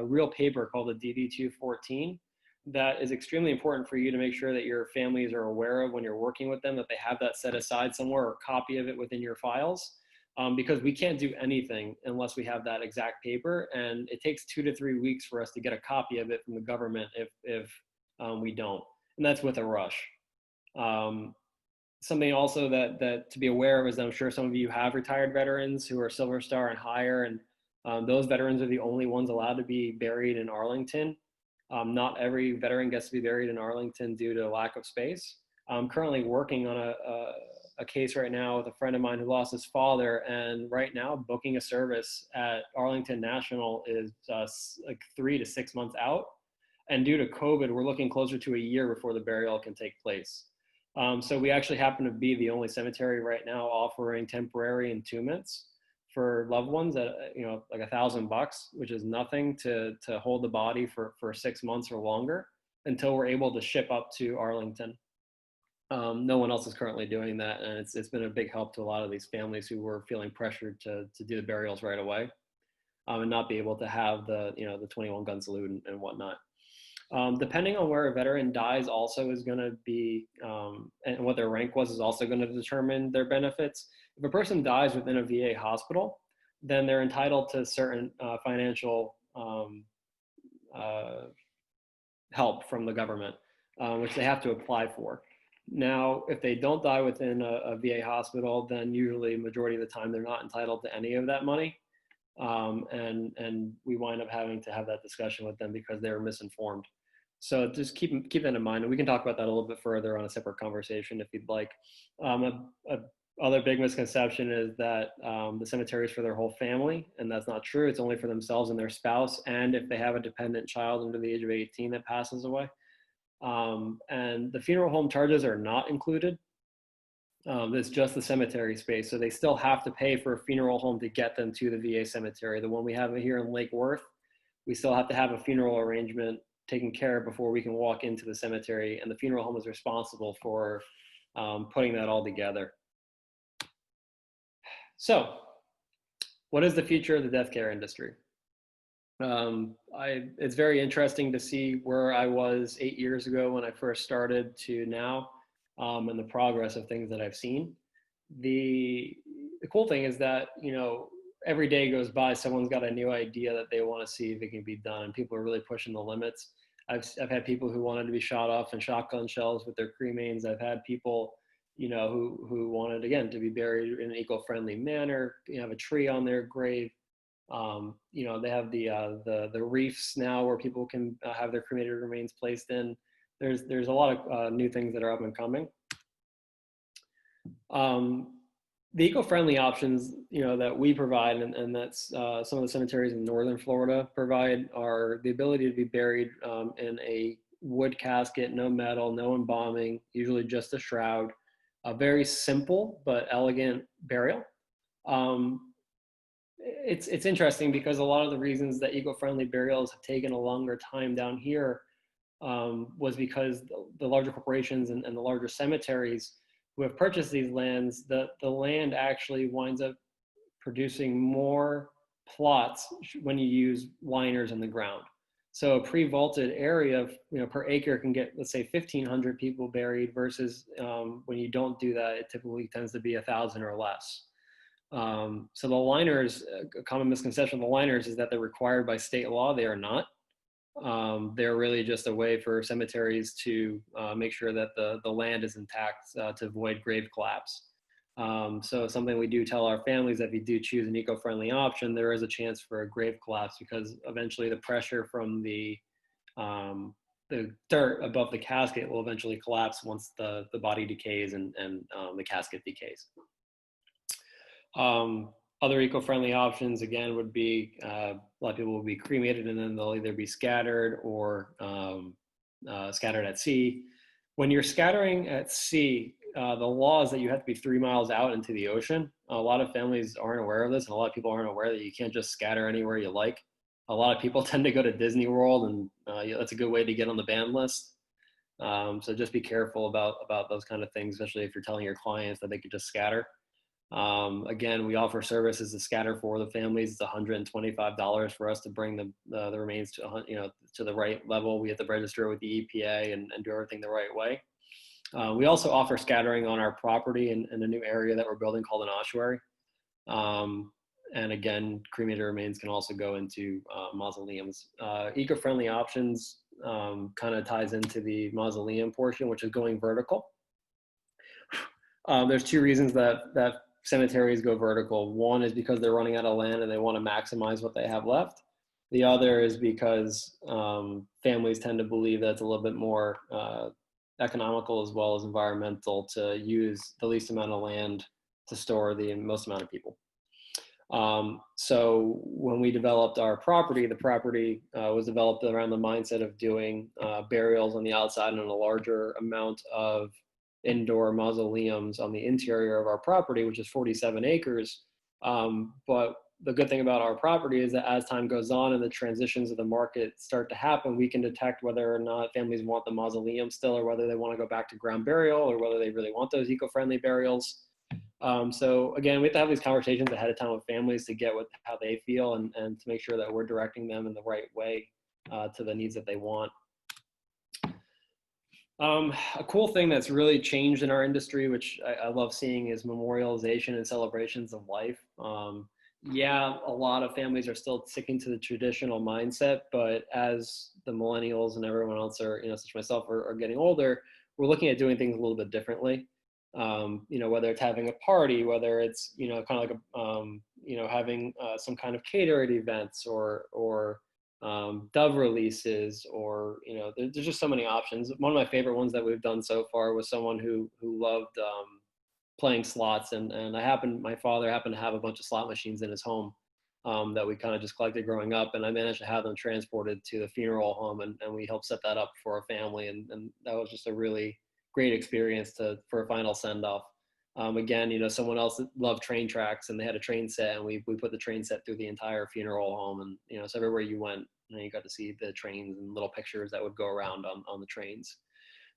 real paper called the DD-214 that is extremely important for you to make sure that your families are aware of when you're working with them, that they have that set aside somewhere or a copy of it within your files, because we can't do anything unless we have that exact paper, and it takes 2 to 3 weeks for us to get a copy of it from the government if we don't, and that's with a rush. Something also that to be aware of is that I'm sure some of you have retired veterans who are Silver Star and higher, and those veterans are the only ones allowed to be buried in Arlington. Not every veteran gets to be buried in Arlington due to lack of space. I'm currently working on a case right now with a friend of mine who lost his father, and right now booking a service at Arlington National is like 3 to 6 months out. And due to COVID, we're looking closer to a year before the burial can take place. So we actually happen to be the only cemetery right now offering temporary entombments for loved ones at, like $1,000, which is nothing to hold the body for 6 months or longer until we're able to ship up to Arlington. No one else is currently doing that, and it's been a big help to a lot of these families who were feeling pressured to do the burials right away, and not be able to have the 21 gun salute and whatnot. Depending on where a veteran dies also is going to be, and what their rank was is also going to determine their benefits. If a person dies within a VA hospital, then they're entitled to certain financial help from the government, which they have to apply for. Now, if they don't die within a VA hospital, then usually majority of the time they're not entitled to any of that money. And we wind up having to have that discussion with them because they were misinformed. So just keep that in mind, and we can talk about that a little bit further on a separate conversation if you'd like. Other big misconception is that the cemetery is for their whole family, and that's not true. It's only for themselves and their spouse, and if they have a dependent child under the age of 18 that passes away. And the funeral home charges are not included. It's just the cemetery space. So they still have to pay for a funeral home to get them to the VA cemetery. The one we have here in Lake Worth, we still have to have a funeral arrangement taken care of before we can walk into the cemetery. And the funeral home is responsible for putting that all together. So what is the future of the death care industry? It's very interesting to see where I was 8 years ago when I first started to now. And the progress of things that I've seen. The cool thing is that, every day goes by, someone's got a new idea that they want to see if it can be done, and people are really pushing the limits. I've had people who wanted to be shot off in shotgun shells with their cremains. I've had people, who wanted, again, to be buried in an eco-friendly manner, have a tree on their grave. They have the reefs now where people can have their cremated remains placed in. There's a lot of new things that are up and coming. The eco-friendly options, that we provide, and that's some of the cemeteries in northern Florida provide, are the ability to be buried in a wood casket, no metal, no embalming, usually just a shroud, a very simple but elegant burial. It's interesting because a lot of the reasons that eco-friendly burials have taken a longer time down here was because the larger corporations and the larger cemeteries who have purchased these lands, the land actually winds up producing more plots when you use liners in the ground. So a pre-vaulted area of, per acre can get, let's say, 1,500 people buried versus when you don't do that, it typically tends to be 1,000 or less. So the liners, a common misconception of the liners is that they're required by state law. They are not. They're really just a way for cemeteries to make sure that the land is intact to avoid grave collapse. So something we do tell our families, that if you do choose an eco-friendly option, there is a chance for a grave collapse, because eventually the pressure from the dirt above the casket will eventually collapse once the body decays and the casket decays. Other eco-friendly options, again, would be, a lot of people will be cremated, and then they'll either be scattered or scattered at sea. When you're scattering at sea, the law is that you have to be 3 miles out into the ocean. A lot of families aren't aware of this, and a lot of people aren't aware that you can't just scatter anywhere you like. A lot of people tend to go to Disney World, and that's a good way to get on the ban list. So just be careful about those kind of things, especially if you're telling your clients that they could just scatter. Again, we offer services to scatter for the families. It's $125 for us to bring the remains to, to the right level. We have to register with the EPA and do everything the right way. We also offer scattering on our property in a new area that we're building called an ossuary. And again, cremated remains can also go into mausoleums. Eco-friendly options kind of ties into the mausoleum portion, which is going vertical. There's two reasons that cemeteries go vertical. One is because they're running out of land and they want to maximize what they have left. The other is because families tend to believe that it's a little bit more economical as well as environmental to use the least amount of land to store the most amount of people. So when we developed our property, the property was developed around the mindset of doing burials on the outside and a larger amount of indoor mausoleums on the interior of our property, which is 47 acres. But the good thing about our property is that as time goes on and the transitions of the market start to happen, we can detect whether or not families want the mausoleum still, or whether they want to go back to ground burial, or whether they really want those eco-friendly burials. So again, we have to have these conversations ahead of time with families to get how they feel, and to make sure that we're directing them in the right way to the needs that they want. A cool thing that's really changed in our industry, which I love seeing, is memorialization and celebrations of life. Yeah, a lot of families are still sticking to the traditional mindset, but as the millennials and everyone else are, such as myself, are getting older, we're looking at doing things a little bit differently. Whether it's having a party, whether it's, kind of like having some kind of catered events, or dove releases, or, there's just so many options. One of my favorite ones that we've done so far was someone who loved playing slots, and my father happened to have a bunch of slot machines in his home that we kind of just collected growing up, and I managed to have them transported to the funeral home, and we helped set that up for a family, and that was just a really great experience for a final send-off. Again, someone else loved train tracks, and they had a train set, and we put the train set through the entire funeral home, and so everywhere you went, you got to see the trains and little pictures that would go around on the trains.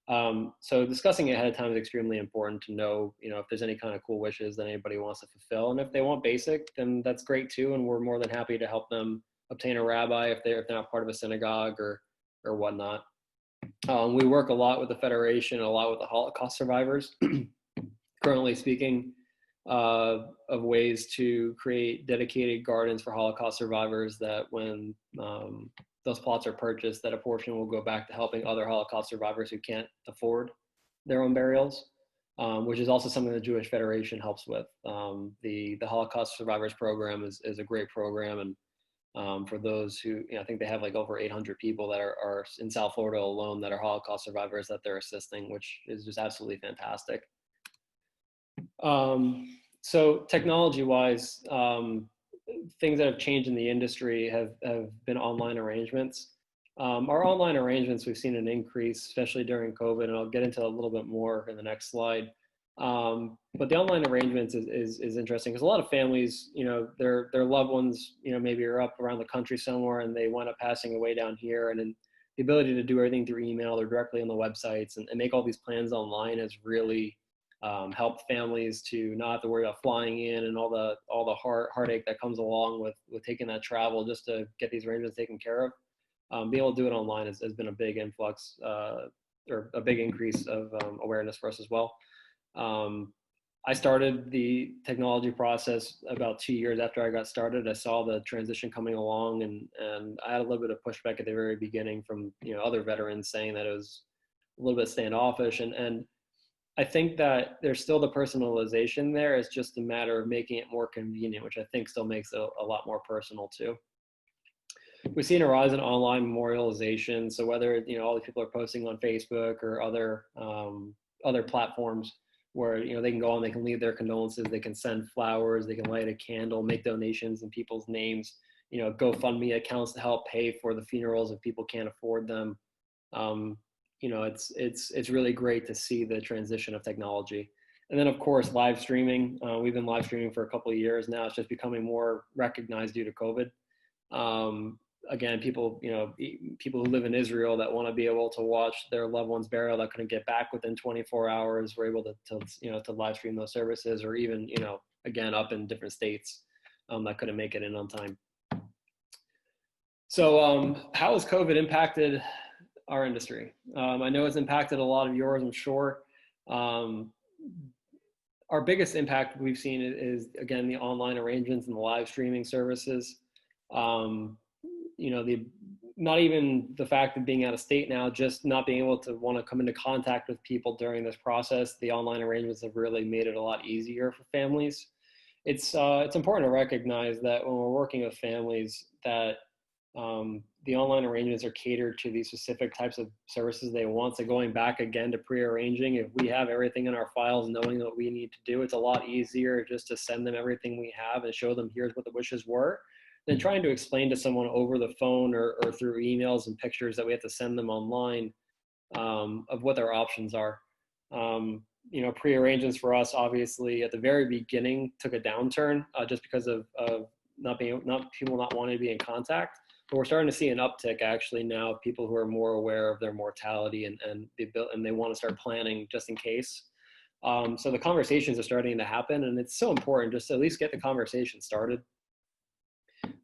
So discussing it ahead of time is extremely important to know, if there's any kind of cool wishes that anybody wants to fulfill. And if they want basic, then that's great too. And we're more than happy to help them obtain a rabbi if they're not part of a synagogue or whatnot. We work a lot with the Federation, a lot with the Holocaust survivors. Currently speaking of ways to create dedicated gardens for Holocaust survivors, that when those plots are purchased, that a portion will go back to helping other Holocaust survivors who can't afford their own burials, which is also something the Jewish Federation helps with. The Holocaust Survivors Program is a great program, and for those who, I think they have like over 800 people that are in South Florida alone that are Holocaust survivors that they're assisting, which is just absolutely fantastic. So technology-wise, things that have changed in the industry have been online arrangements. Our online arrangements, we've seen an increase, especially during COVID, and I'll get into a little bit more in the next slide. But the online arrangements is interesting, because a lot of families, their loved ones, maybe are up around the country somewhere, and they wind up passing away down here, and then the ability to do everything through email or directly on the websites and make all these plans online has really helped families to not have to worry about flying in and all the heartache that comes along with taking that travel just to get these arrangements taken care of. Being able to do it online has been a big influx or a big increase of awareness for us as well. I started the technology process about 2 years after I got started. I saw the transition coming along, and I had a little bit of pushback at the very beginning from other veterans saying that it was a little bit standoffish, and I think that there's still the personalization there. It's just a matter of making it more convenient, which I think still makes it a lot more personal too. We've seen a rise in online memorialization. So whether, you know, all these people are posting on Facebook or other platforms where, you know, they can go on, they can leave their condolences, they can send flowers, they can light a candle, make donations in people's names, you know, GoFundMe accounts to help pay for the funerals if people can't afford them. You know, it's really great to see the transition of technology. And then of course, live streaming. We've been live streaming for a couple of years now. It's just becoming more recognized due to COVID. Again, people, you know, people who live in Israel that want to be able to watch their loved ones burial that couldn't get back within 24 hours, were able to you know, to live stream those services, or even, you know, again, up in different states that couldn't make it in on time. So how has COVID impacted our industry? I know it's impacted a lot of yours, I'm sure. Our biggest impact we've seen is, again, the online arrangements and the live streaming services. You know, not even the fact of being out of state now, just not being able to want to come into contact with people during this process. The online arrangements have really made it a lot easier for families. It's important to recognize that when we're working with families, that the online arrangements are catered to these specific types of services they want. So going back again to pre-arranging, if we have everything in our files, knowing what we need to do, it's a lot easier just to send them everything we have and show them here's what the wishes were, than trying to explain to someone over the phone or through emails and pictures that we have to send them online of what their options are. You know, pre-arrangements for us, obviously, at the very beginning took a downturn just because of people not wanting to be in contact. But we're starting to see an uptick actually now, people who are more aware of their mortality and they want to start planning just in case. So the conversations are starting to happen, and it's so important just to at least get the conversation started.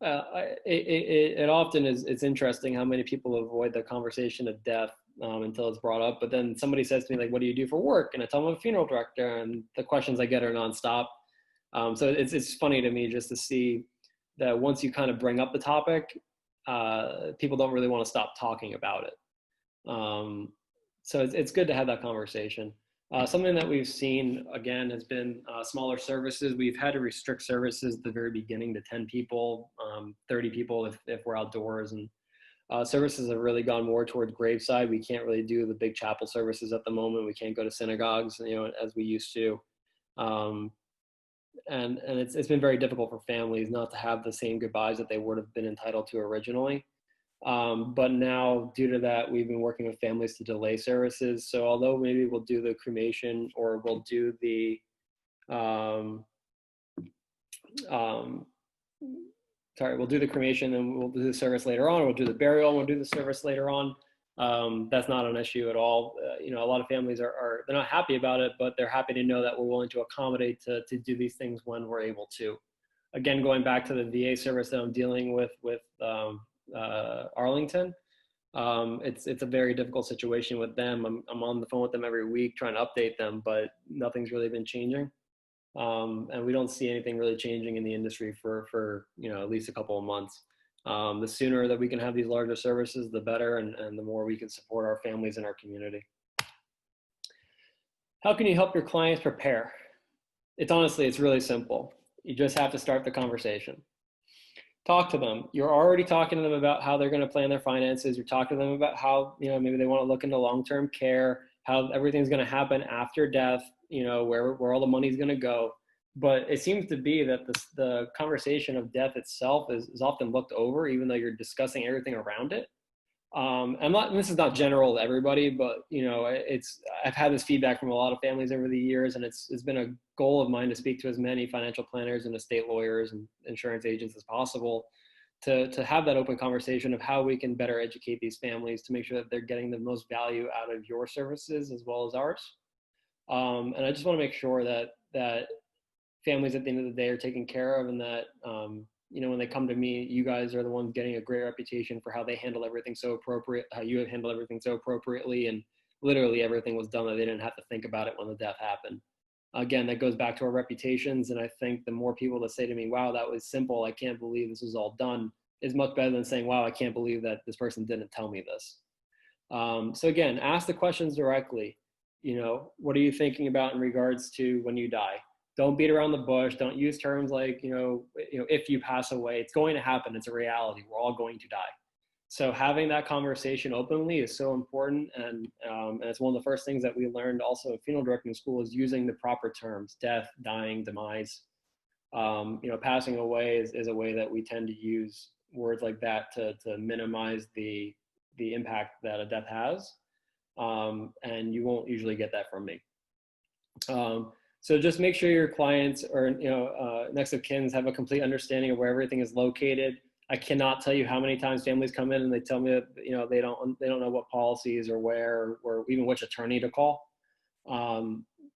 It often is, it's interesting how many people avoid the conversation of death until it's brought up. But then somebody says to me, like, what do you do for work? And I tell them I'm a funeral director, and the questions I get are nonstop. So it's funny to me just to see that once you kind of bring up the topic, people don't really want to stop talking about it. So it's good to have that conversation. Something that we've seen, again, has been smaller services. We've had to restrict services at the very beginning to 10 people, 30 people if we're outdoors. And services have really gone more towards graveside. We can't really do the big chapel services at the moment. We can't go to synagogues, you know, as we used to. And it's been very difficult for families not to have the same goodbyes that they would have been entitled to originally. But now, due to that, we've been working with families to delay services. So although maybe we'll do the cremation, or we'll do the we'll do the cremation and we'll do the service later on, or we'll do the burial and we'll do the service later on. That's not an issue at all. You know, a lot of families they're not happy about it, but they're happy to know that we're willing to accommodate to do these things when we're able to. Again, going back to the VA service that I'm dealing with Arlington, it's a very difficult situation with them. I'm on the phone with them every week trying to update them, but nothing's really been changing. And we don't see anything really changing in the industry for you know, at least a couple of months. The sooner that we can have these larger services, the better, and the more we can support our families in our community. How can you help your clients prepare? It's really simple. You just have to start the conversation. Talk to them. You're already talking to them about how they're going to plan their finances. You're talking to them about how, you know, maybe they want to look into long-term care, how everything's going to happen after death, you know, where all the money's going to go. But it seems to be that the conversation of death itself is often looked over, even though you're discussing everything around it. This is not general to everybody, but you know, I've had this feedback from a lot of families over the years, and it's been a goal of mine to speak to as many financial planners and estate lawyers and insurance agents as possible to have that open conversation of how we can better educate these families to make sure that they're getting the most value out of your services as well as ours. And I just want to make sure that families at the end of the day are taken care of, and that you know, when they come to me, you guys are the ones getting a great reputation for how they handle everything so appropriate, how you have handled everything so appropriately, and literally everything was done that they didn't have to think about it when the death happened. Again, that goes back to our reputations, and I think the more people that say to me, wow, that was simple, I can't believe this was all done, is much better than saying, wow, I can't believe that this person didn't tell me this. So again, ask the questions directly. what are you thinking about in regards to when you die? Don't beat around the bush. Don't use terms like, if you pass away, it's going to happen. It's a reality. We're all going to die. So having that conversation openly is so important. And it's one of the first things that we learned also in funeral directing school is using the proper terms: death, dying, demise. Passing away is a way that we tend to use words like that to minimize the impact that a death has. And you won't usually get that from me. So just make sure your clients or next of kins have a complete understanding of where everything is located. I cannot tell you how many times families come in and they tell me that they don't know what policies or where or even which attorney to call.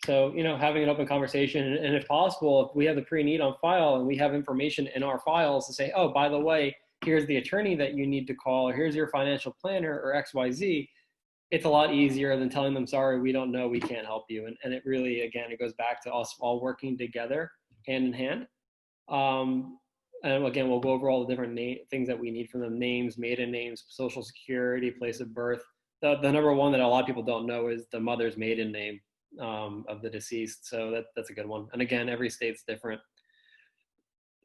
So having an open conversation, and if possible, if we have the pre-need on file and we have information in our files to say, oh, by the way, here's the attorney that you need to call, or here's your financial planner or XYZ. It's a lot easier than telling them, sorry, we don't know, we can't help you. And it really, again, it goes back to us all working together hand in hand. And again, we'll go over all the different things that we need from them: names, maiden names, social security, place of birth. The number one that a lot of people don't know is the mother's maiden name of the deceased. So that's a good one. And again, every state's different.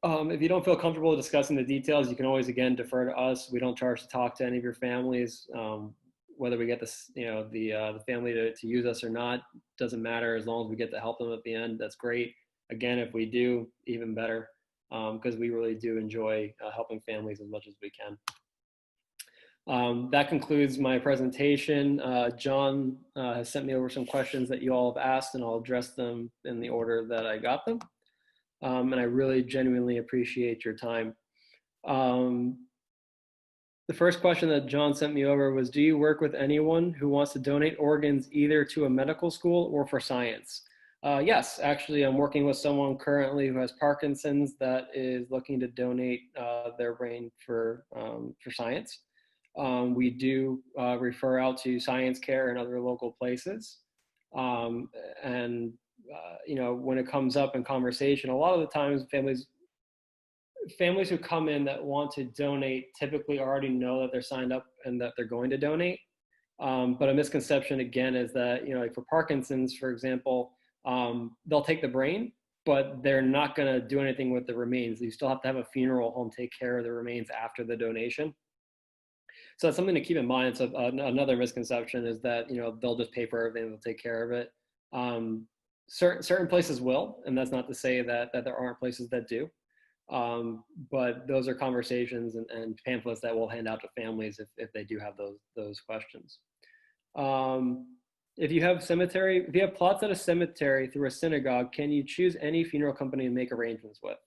If you don't feel comfortable discussing the details, you can always, again, defer to us. We don't charge to talk to any of your families. Whether we get this, the family to use us or not, doesn't matter, as long as we get to help them at the end. That's great. Again, if we do, even better, because we really do enjoy helping families as much as we can. That concludes my presentation. John has sent me over some questions that you all have asked, and I'll address them in the order that I got them. And I really genuinely appreciate your time. The first question that John sent me over was, do you work with anyone who wants to donate organs either to a medical school or for science? Yes, actually, I'm working with someone currently who has Parkinson's that is looking to donate their brain for science. We do refer out to Science Care and other local places. When it comes up in conversation, a lot of the times families who come in that want to donate typically already know that they're signed up and that they're going to donate. But a misconception, again, is that, like for Parkinson's, for example, they'll take the brain, but they're not going to do anything with the remains. You still have to have a funeral home take care of the remains after the donation. So that's something to keep in mind. So another misconception is that, they'll just pay for everything, they'll take care of it. Certain places will, and that's not to say that there aren't places that do. But those are conversations and pamphlets that we'll hand out to families if they do have those questions. If you have plots at a cemetery through a synagogue, can you choose any funeral company to make arrangements with?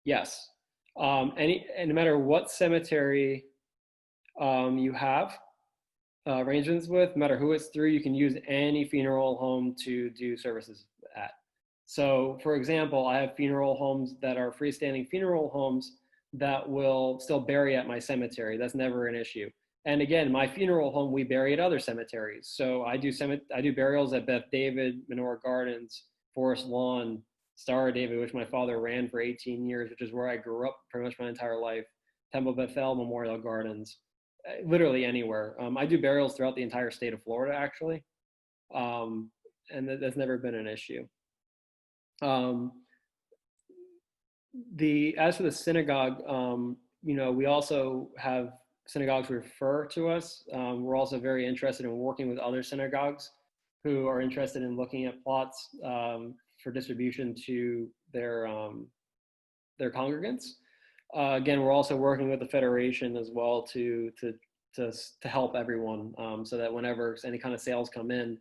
Yes. And no matter what cemetery you have arrangements with, no matter who it's through, you can use any funeral home to do services at. So, for example, I have funeral homes that are freestanding funeral homes that will still bury at my cemetery. That's never an issue. And again, my funeral home, we bury at other cemeteries. So I do burials at Beth David, Menorah Gardens, Forest Lawn, Star David, which my father ran for 18 years, which is where I grew up pretty much my entire life, Temple Bethel, Memorial Gardens, literally anywhere. I do burials throughout the entire state of Florida, actually. And that's never been an issue. As for the synagogue, we also have synagogues refer to us. We're also very interested in working with other synagogues who are interested in looking at plots for distribution to their congregants. Again, we're also working with the Federation as well to help everyone, so that whenever any kind of sales come in,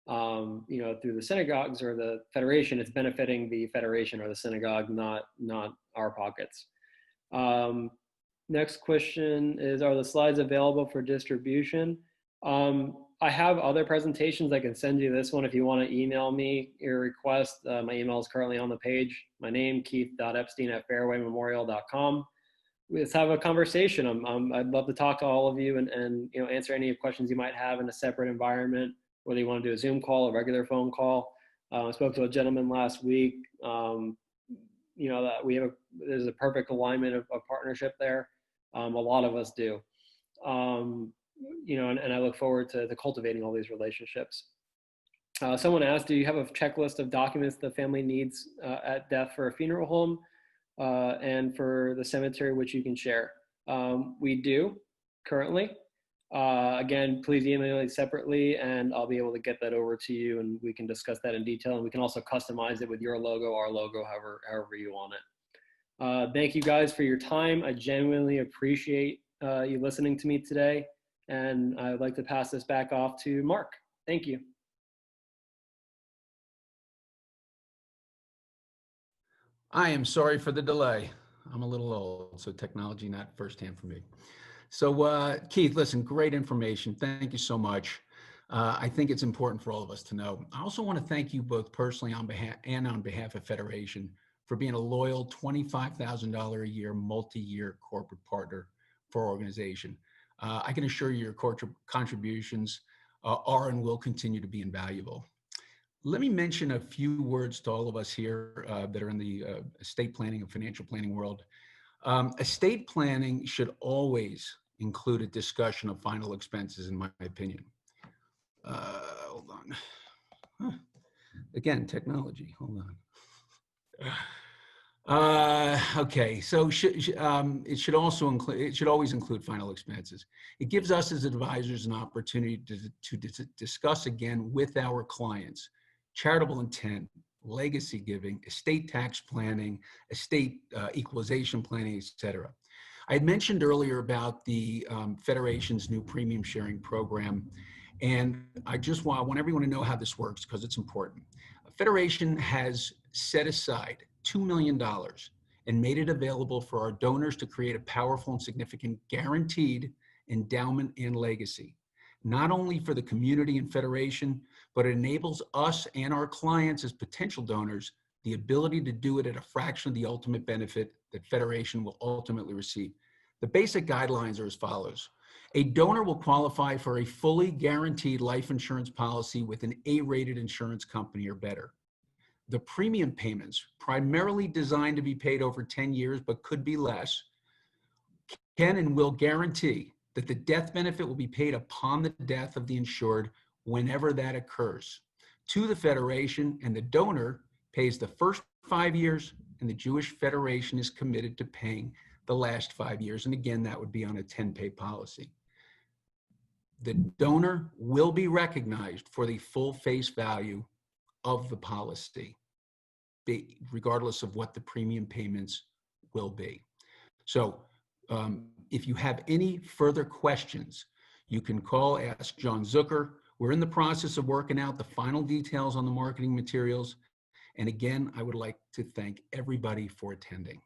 through the synagogues or the Federation, it's benefiting the Federation or the synagogue, not our pockets. Next question is, are the slides available for distribution? I have other presentations. I can send you this one if you want to email me your request. My email is currently on the page. My name, keith.epstein@fairwaymemorial.com. Let's have a conversation. I'd love to talk to all of you and answer any questions you might have in a separate environment, whether you want to do a Zoom call, a regular phone call. I spoke to a gentleman last week, that there's a perfect alignment of partnership there. A lot of us do. And I look forward to cultivating all these relationships. Someone asked, do you have a checklist of documents the family needs at death for a funeral home and for the cemetery, which you can share? We do currently. Again, please email me separately and I'll be able to get that over to you and we can discuss that in detail. And we can also customize it with your logo, our logo, however you want it. Thank you guys for your time. I genuinely appreciate you listening to me today. And I'd like to pass this back off to Mark. Thank you. I am sorry for the delay. I'm a little old, so technology not firsthand for me. So Keith, listen, great information. Thank you so much. I think it's important for all of us to know. I also want to thank you both personally on behalf of Federation for being a loyal $25,000 a year, multi-year corporate partner for our organization. I can assure you your contributions are and will continue to be invaluable. Let me mention a few words to all of us here that are in the estate planning and financial planning world. Estate planning should always include a discussion of final expenses, in my opinion. Hold on. Huh. Again, technology. Hold on. Okay, so it should always include final expenses. It gives us as advisors an opportunity to discuss again with our clients charitable intent, legacy giving, estate tax planning, estate equalization planning, etc. I had mentioned earlier about the Federation's new premium sharing program, and I want everyone to know how this works because it's important. Federation has set aside $2 million and made it available for our donors to create a powerful and significant guaranteed endowment and legacy, not only for the community and Federation, but it enables us and our clients as potential donors the ability to do it at a fraction of the ultimate benefit that Federation will ultimately receive. The basic guidelines are as follows. A donor will qualify for a fully guaranteed life insurance policy with an A-rated insurance company or better. The premium payments, primarily designed to be paid over 10 years, but could be less, can and will guarantee that the death benefit will be paid upon the death of the insured whenever that occurs to the Federation, and the donor pays the first 5 years and the Jewish Federation is committed to paying the last 5 years. And again, that would be on a 10-pay policy. The donor will be recognized for the full face value of the policy, regardless of what the premium payments will be. So if you have any further questions, you can ask John Zucker. We're in the process of working out the final details on the marketing materials. And again, I would like to thank everybody for attending.